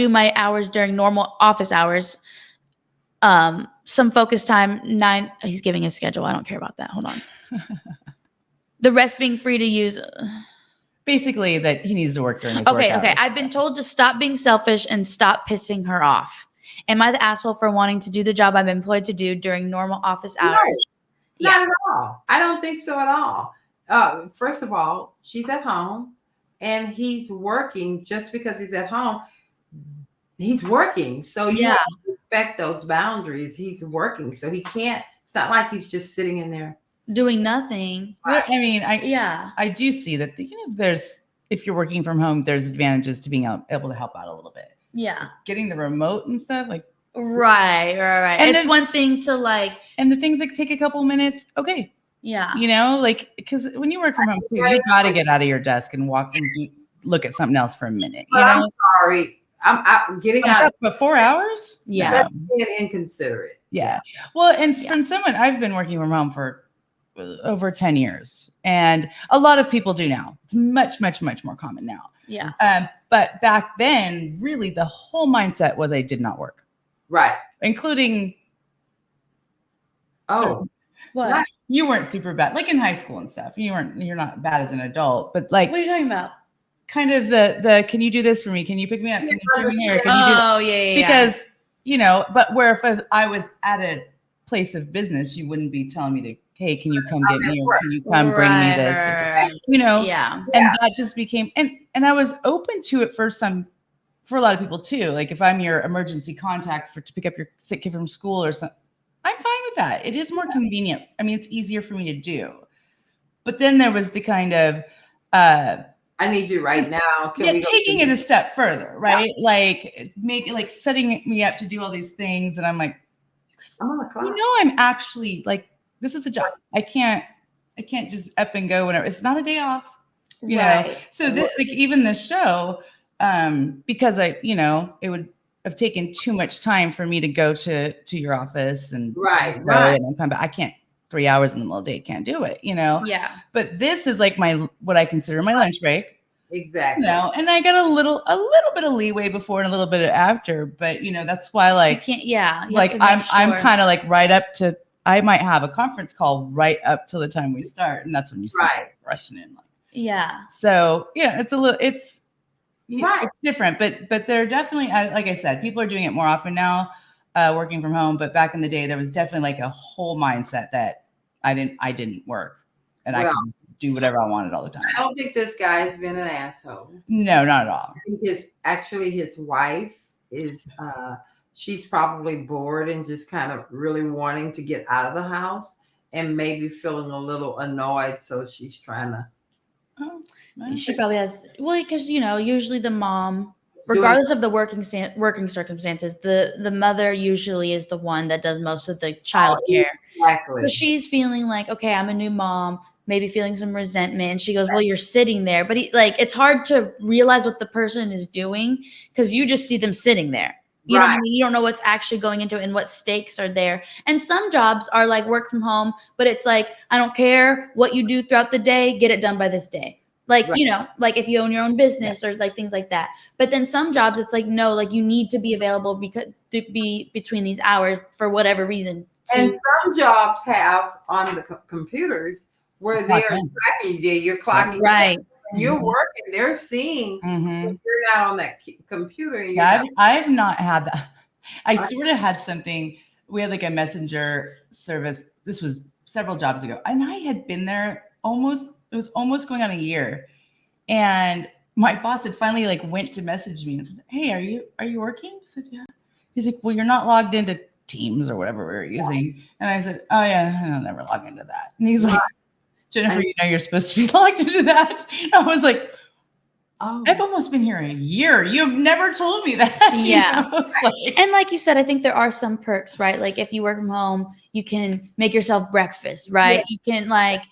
[SPEAKER 1] my hours during normal office hours. Some focus time, 9. He's giving his schedule. I don't care about that. Hold on. The rest being free to use.
[SPEAKER 2] Basically, that he needs to work during his work
[SPEAKER 1] Okay.
[SPEAKER 2] hours.
[SPEAKER 1] I've been told to stop being selfish and stop pissing her off. Am I the asshole for wanting to do the job I'm employed to do during normal office hours?
[SPEAKER 3] No, not at all. I don't think so at all. First of all, she's at home and he's working. Just because he's at home, he's working. So you have to respect those boundaries. He's working. So he can't, it's not like he's just sitting in there
[SPEAKER 1] doing nothing.
[SPEAKER 2] Right. I mean, I do see that, there's, if you're working from home, there's advantages to being able to help out a little bit.
[SPEAKER 1] Yeah.
[SPEAKER 2] Getting the remote and stuff, like.
[SPEAKER 1] Right. And it's one thing to like.
[SPEAKER 2] And the things that take a couple minutes, okay.
[SPEAKER 1] Yeah.
[SPEAKER 2] Because when you work from home, too, you got to get out of your desk and walk and look at something else for a minute.
[SPEAKER 3] I'm sorry. I'm getting out.
[SPEAKER 2] But 4 hours?
[SPEAKER 1] Yeah.
[SPEAKER 3] That's being inconsiderate.
[SPEAKER 2] Yeah. Well, and from someone, I've been working from home for over 10 years. And a lot of people do now. It's much, much, much more common now.
[SPEAKER 1] Yeah.
[SPEAKER 2] But back then, really, the whole mindset was I did not work.
[SPEAKER 3] Right.
[SPEAKER 2] Including.
[SPEAKER 1] What?
[SPEAKER 2] You weren't super bad. Like in high school and stuff. You're not bad as an adult. But like.
[SPEAKER 1] What are you talking about?
[SPEAKER 2] Kind of the can you do this for me? Can you pick me up? Can you bring me here? Can you do that?
[SPEAKER 1] Yeah.
[SPEAKER 2] Because, but where if I was at a place of business, you wouldn't be telling me to, hey, can you come get me? Or can you come bring me this?
[SPEAKER 1] Yeah.
[SPEAKER 2] And that just became, and I was open to it for a lot of people too. Like if I'm your emergency contact to pick up your sick kid from school or something, I'm fine with that. It is more convenient. I mean, it's easier for me to do. But then there was the kind of,
[SPEAKER 3] I need you right now.
[SPEAKER 2] Taking it a step further, right? Yeah. Like setting me up to do all these things. And I'm like,
[SPEAKER 3] I'm on the clock.
[SPEAKER 2] I'm actually like, this is a job. I can't just up and go whenever. It's not a day off, you know? So this, like even this show, because it would have taken too much time for me to go to your office and
[SPEAKER 3] right.
[SPEAKER 2] And then come back. I can't 3 hours in the middle of the day. Can't do it,
[SPEAKER 1] Yeah.
[SPEAKER 2] But this is like what I consider my lunch break.
[SPEAKER 3] Exactly.
[SPEAKER 2] And I got a little bit of leeway before and a little bit after, but that's why like
[SPEAKER 1] you can't, yeah.
[SPEAKER 2] Like I'm kind of like right up to, I might have a conference call right up till the time we start, and that's when you start rushing in. Like,
[SPEAKER 1] yeah.
[SPEAKER 2] So it's different, but they're definitely, like I said, people are doing it more often now, working from home. But back in the day, there was definitely like a whole mindset that I didn't work and I could do whatever I wanted all the time.
[SPEAKER 3] I don't think this guy has been an asshole.
[SPEAKER 2] No, not at all.
[SPEAKER 3] I think his wife is, she's probably bored and just kind of really wanting to get out of the house and maybe feeling a little annoyed. So she's trying to.
[SPEAKER 1] She probably has, because usually the mom, regardless of the working circumstances, the mother usually is the one that does most of the child care.
[SPEAKER 3] Exactly.
[SPEAKER 1] So she's feeling like, okay, I'm a new mom, maybe feeling some resentment. And she goes, well, you're sitting there. But it's hard to realize what the person is doing because you just see them sitting there. You know what I mean? You don't know what's actually going into it and what stakes are there. And some jobs are like work from home, but it's like, I don't care what you do throughout the day, get it done by this day. Like, like if you own your own business or like things like that. But then some jobs, it's like, no, like you need to be available to be between these hours for whatever reason.
[SPEAKER 3] And some jobs have on the computers where they're tracking you. You're clocking.
[SPEAKER 1] Right.
[SPEAKER 3] And you're working. They're seeing you're not on that computer.
[SPEAKER 2] I've not had that. I sort of had something. We had like a messenger service. This was several jobs ago. And I had been there it was almost going on a year. And my boss had finally like went to message me and said, hey, are you working? I said, yeah. He's like, well, you're not logged into Teams or whatever we were using. And I said, oh yeah, I'll never log into that. And he's like, Jennifer, you know you're supposed to be logged into that. And I was like,
[SPEAKER 3] Oh,
[SPEAKER 2] I've almost been here a year. You've never told me that.
[SPEAKER 1] Yeah.
[SPEAKER 2] It's like,
[SPEAKER 1] And like you said, I think there are some perks, right? Like if you work from home, you can make yourself breakfast, right?
[SPEAKER 3] Yeah.
[SPEAKER 1] You can like,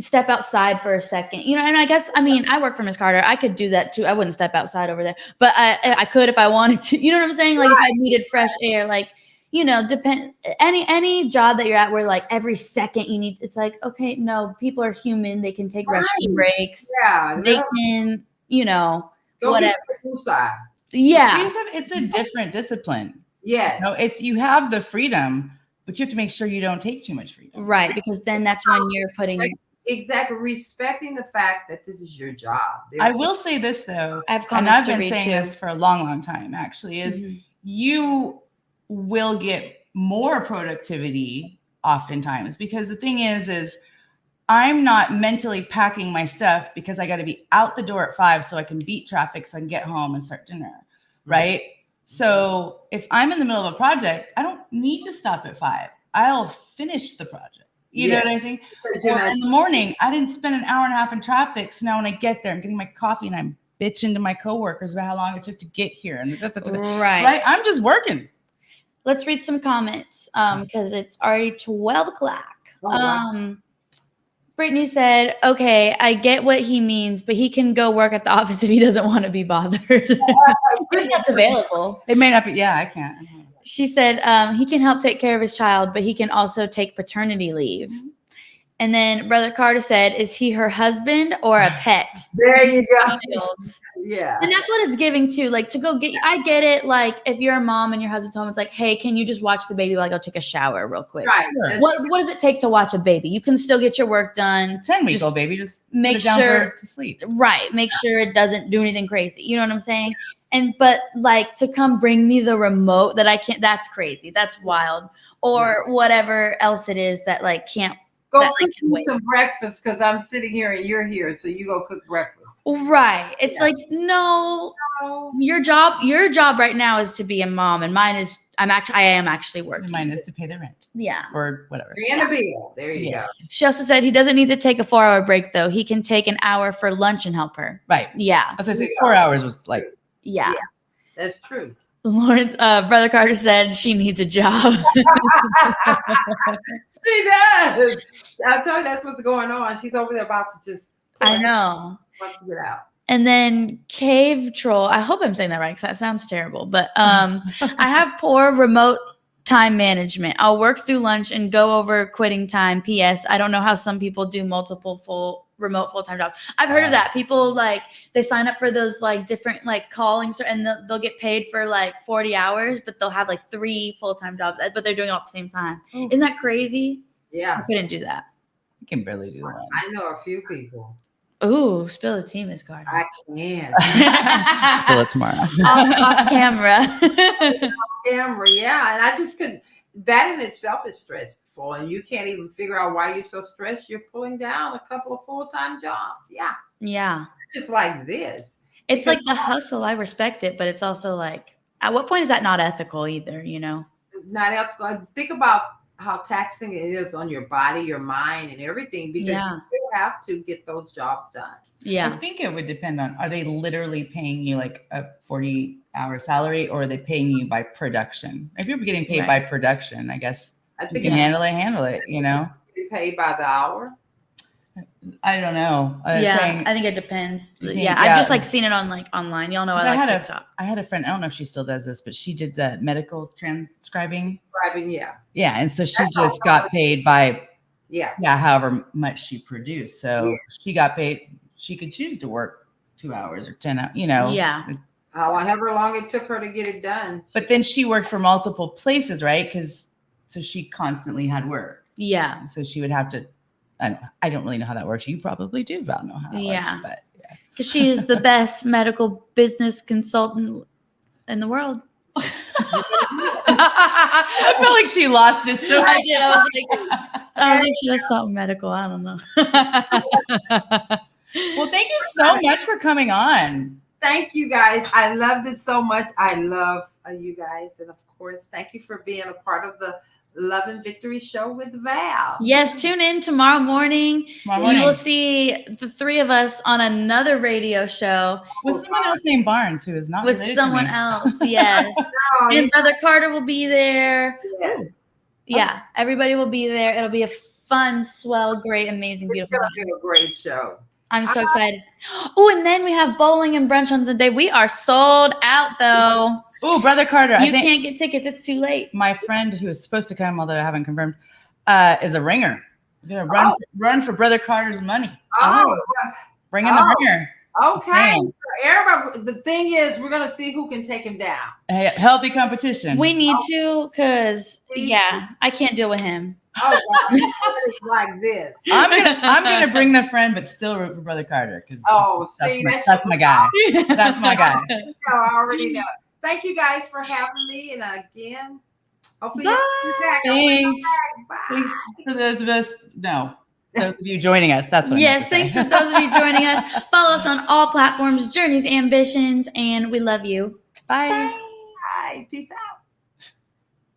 [SPEAKER 1] step outside for a second, and I guess, I mean, I work for Miss Carter. I could do that too. I wouldn't step outside over there, but I could if I wanted to, you know what I'm saying? Like if I needed fresh air, like, depend any job that you're at where like every second you need, it's like, okay, no, people are human. They can take restroom breaks.
[SPEAKER 3] yeah.
[SPEAKER 1] They can,
[SPEAKER 3] Go
[SPEAKER 1] whatever.
[SPEAKER 3] get your side.
[SPEAKER 1] Yeah.
[SPEAKER 2] it's a different discipline.
[SPEAKER 3] Yes.
[SPEAKER 2] You have the freedom, but you have to make sure you don't take too much freedom.
[SPEAKER 1] Right. Because then that's when you're putting.
[SPEAKER 3] Exactly. Respecting the fact that this is your job.
[SPEAKER 2] I will say this though,
[SPEAKER 1] I have
[SPEAKER 2] and
[SPEAKER 1] comments
[SPEAKER 2] I've
[SPEAKER 1] to
[SPEAKER 2] been
[SPEAKER 1] read
[SPEAKER 2] saying
[SPEAKER 1] too.
[SPEAKER 2] this for a long, long time actually, is you will get more productivity oftentimes, because the thing is I'm not mentally packing my stuff because I got to be out the door at 5 so I can beat traffic so I can get home and start dinner. Right. So if I'm in the middle of a project, I don't need to stop at 5. I'll finish the project. You know what I'm saying? Or in the morning, I didn't spend an hour and a half in traffic. So now when I get there, I'm getting my coffee and I'm bitching to my coworkers about how long it took to get here. And right. I'm just working.
[SPEAKER 1] Let's read some comments because it's already 12 o'clock.
[SPEAKER 3] Oh, wow.
[SPEAKER 1] Brittany said, okay, I get what he means, but he can go work at the office if he doesn't want to be bothered. I think that's available.
[SPEAKER 2] It may not be. Yeah, I can't.
[SPEAKER 1] She said he can help take care of his child, but he can also take paternity leave. And then Brother Carter said, is he her husband or a pet?
[SPEAKER 3] There you go. Yeah.
[SPEAKER 1] And that's what it's giving too. Like to go get, I get it. Like if you're a mom and your husband's home, it's like, hey, can you just watch the baby while I go take a shower real quick?
[SPEAKER 3] Right.
[SPEAKER 2] Sure.
[SPEAKER 1] What does it take to watch a baby? You can still get your work done.
[SPEAKER 2] 10-week-old baby, just
[SPEAKER 1] make
[SPEAKER 2] put it down
[SPEAKER 1] sure
[SPEAKER 2] to sleep.
[SPEAKER 1] Right. Make sure it doesn't do anything crazy. You know what I'm saying? But like to come bring me the remote that I can't, that's crazy. That's wild. Or whatever else it is that like can't.
[SPEAKER 3] Go cook me some breakfast because I'm sitting here and you're here. So you go cook breakfast.
[SPEAKER 1] Right. It's like, no, your job right now is to be a mom, and mine is I am actually working.
[SPEAKER 2] Mine is to pay the rent.
[SPEAKER 1] Yeah.
[SPEAKER 2] Or whatever.
[SPEAKER 3] And a bill. There you go.
[SPEAKER 1] She also said he doesn't need to take a 4-hour break though. He can take an hour for lunch and help her.
[SPEAKER 2] Right.
[SPEAKER 1] Yeah.
[SPEAKER 2] I was gonna say 4 hours was like.
[SPEAKER 1] Yeah.
[SPEAKER 3] That's true.
[SPEAKER 1] Lawrence, Brother Carter said she needs a job.
[SPEAKER 3] She does. I told you that's what's going on. She's over there about to just.
[SPEAKER 1] I know.
[SPEAKER 3] Wants to get out.
[SPEAKER 1] And then Cave Troll, I hope I'm saying that right because that sounds terrible. But I have poor remote time management. I'll work through lunch and go over quitting time. P.S. I don't know how some people do multiple remote full-time jobs. I've heard of that. People like they sign up for those like different like callings and they'll get paid for like 40 hours, but they'll have like 3 full-time jobs, but they're doing it all at the same time. Ooh. Isn't that crazy?
[SPEAKER 3] Yeah.
[SPEAKER 1] I couldn't do that.
[SPEAKER 2] I can barely do that.
[SPEAKER 3] I know a few people.
[SPEAKER 1] Ooh, spill the tea, Miss Carter.
[SPEAKER 3] I can.
[SPEAKER 2] Spill it tomorrow.
[SPEAKER 1] off camera.
[SPEAKER 3] Off camera, yeah. And I just couldn't. That in itself is stressful, and you can't even figure out why you're so stressed. You're pulling down a couple of full-time jobs. Yeah.
[SPEAKER 1] Yeah.
[SPEAKER 3] Just like this.
[SPEAKER 1] It's like the hustle. I respect it, but it's also like, at what point is that not ethical either? You know,
[SPEAKER 3] not ethical. Think about how taxing it is on your body, your mind, and everything, because you still have to get those jobs done.
[SPEAKER 1] Yeah.
[SPEAKER 2] I think it would depend on, are they literally paying you like a 40-hour salary, or are they paying you by production? If you're getting paid by production, I guess I think you can handle it, you know?
[SPEAKER 3] You paid by the hour?
[SPEAKER 2] I don't know.
[SPEAKER 1] I think it depends. I've just like seen it on like online. Y'all know I like TikTok.
[SPEAKER 2] I had a friend, I don't know if she still does this, but she did the medical transcribing.
[SPEAKER 3] Yeah.
[SPEAKER 2] Yeah. And so she just got paid by however much she produced. So she got paid, she could choose to work 2 hours or 10 hours, you know.
[SPEAKER 1] Yeah.
[SPEAKER 3] However long it took her to get it done.
[SPEAKER 2] But then she worked for multiple places, right? So she constantly had work.
[SPEAKER 1] Yeah.
[SPEAKER 2] So she would have to, I don't really know how that works. You probably do, Val, know how that works. But
[SPEAKER 1] because she is the best medical business consultant in the world.
[SPEAKER 2] I feel like she lost it. So
[SPEAKER 1] I did. I was like, I think she does something medical. I don't know.
[SPEAKER 2] Well, thank you so much for coming on.
[SPEAKER 3] Thank you guys. I loved it so much. I love you guys. And of course, thank you for being a part of the Love and Victory show with Val.
[SPEAKER 1] Yes, tune in tomorrow morning.
[SPEAKER 2] Tomorrow
[SPEAKER 1] You
[SPEAKER 2] morning.
[SPEAKER 1] will see the three of us on another radio show
[SPEAKER 2] With someone else named Barnes, who is not
[SPEAKER 1] with
[SPEAKER 2] related
[SPEAKER 1] someone
[SPEAKER 2] to me.
[SPEAKER 1] else. Yes.
[SPEAKER 3] Oh,
[SPEAKER 1] And
[SPEAKER 3] he's-
[SPEAKER 1] Brother Carter will be there.
[SPEAKER 3] yes.
[SPEAKER 1] Yeah, everybody will be there. It'll be a fun, swell, great, amazing,
[SPEAKER 3] It's
[SPEAKER 1] beautiful
[SPEAKER 3] going
[SPEAKER 1] time.
[SPEAKER 3] to be a great show.
[SPEAKER 1] I'm so excited. Oh, and then we have bowling and brunch on Sunday. We are sold out though.
[SPEAKER 2] Oh, Brother Carter.
[SPEAKER 1] You
[SPEAKER 2] I think
[SPEAKER 1] can't get tickets. It's too late.
[SPEAKER 2] my friend who is supposed to come, although I haven't confirmed, is a ringer. You're gonna run for Brother Carter's money.
[SPEAKER 3] Oh,
[SPEAKER 2] Bring in the ringer.
[SPEAKER 3] okay.
[SPEAKER 2] Man.
[SPEAKER 3] Everybody, the thing is, we're going to see who can take him down.
[SPEAKER 2] Hey, healthy competition.
[SPEAKER 1] We need to, because I can't deal with him.
[SPEAKER 3] Oh, God. It's like this.
[SPEAKER 2] I'm gonna bring the friend, but still root for Brother Carter because
[SPEAKER 3] See,
[SPEAKER 2] that's my guy. That's my guy.
[SPEAKER 3] I already know. Thank you guys for having me. And again, hopefully you'll be back.
[SPEAKER 2] Thanks.
[SPEAKER 3] Bye.
[SPEAKER 2] Thanks for those of us. No, those of you joining us. That's what.
[SPEAKER 1] Yes, thanks for those of you joining us. Follow us on all platforms, Journeys, Ambitions, and we love you. Bye.
[SPEAKER 3] Bye. Peace out.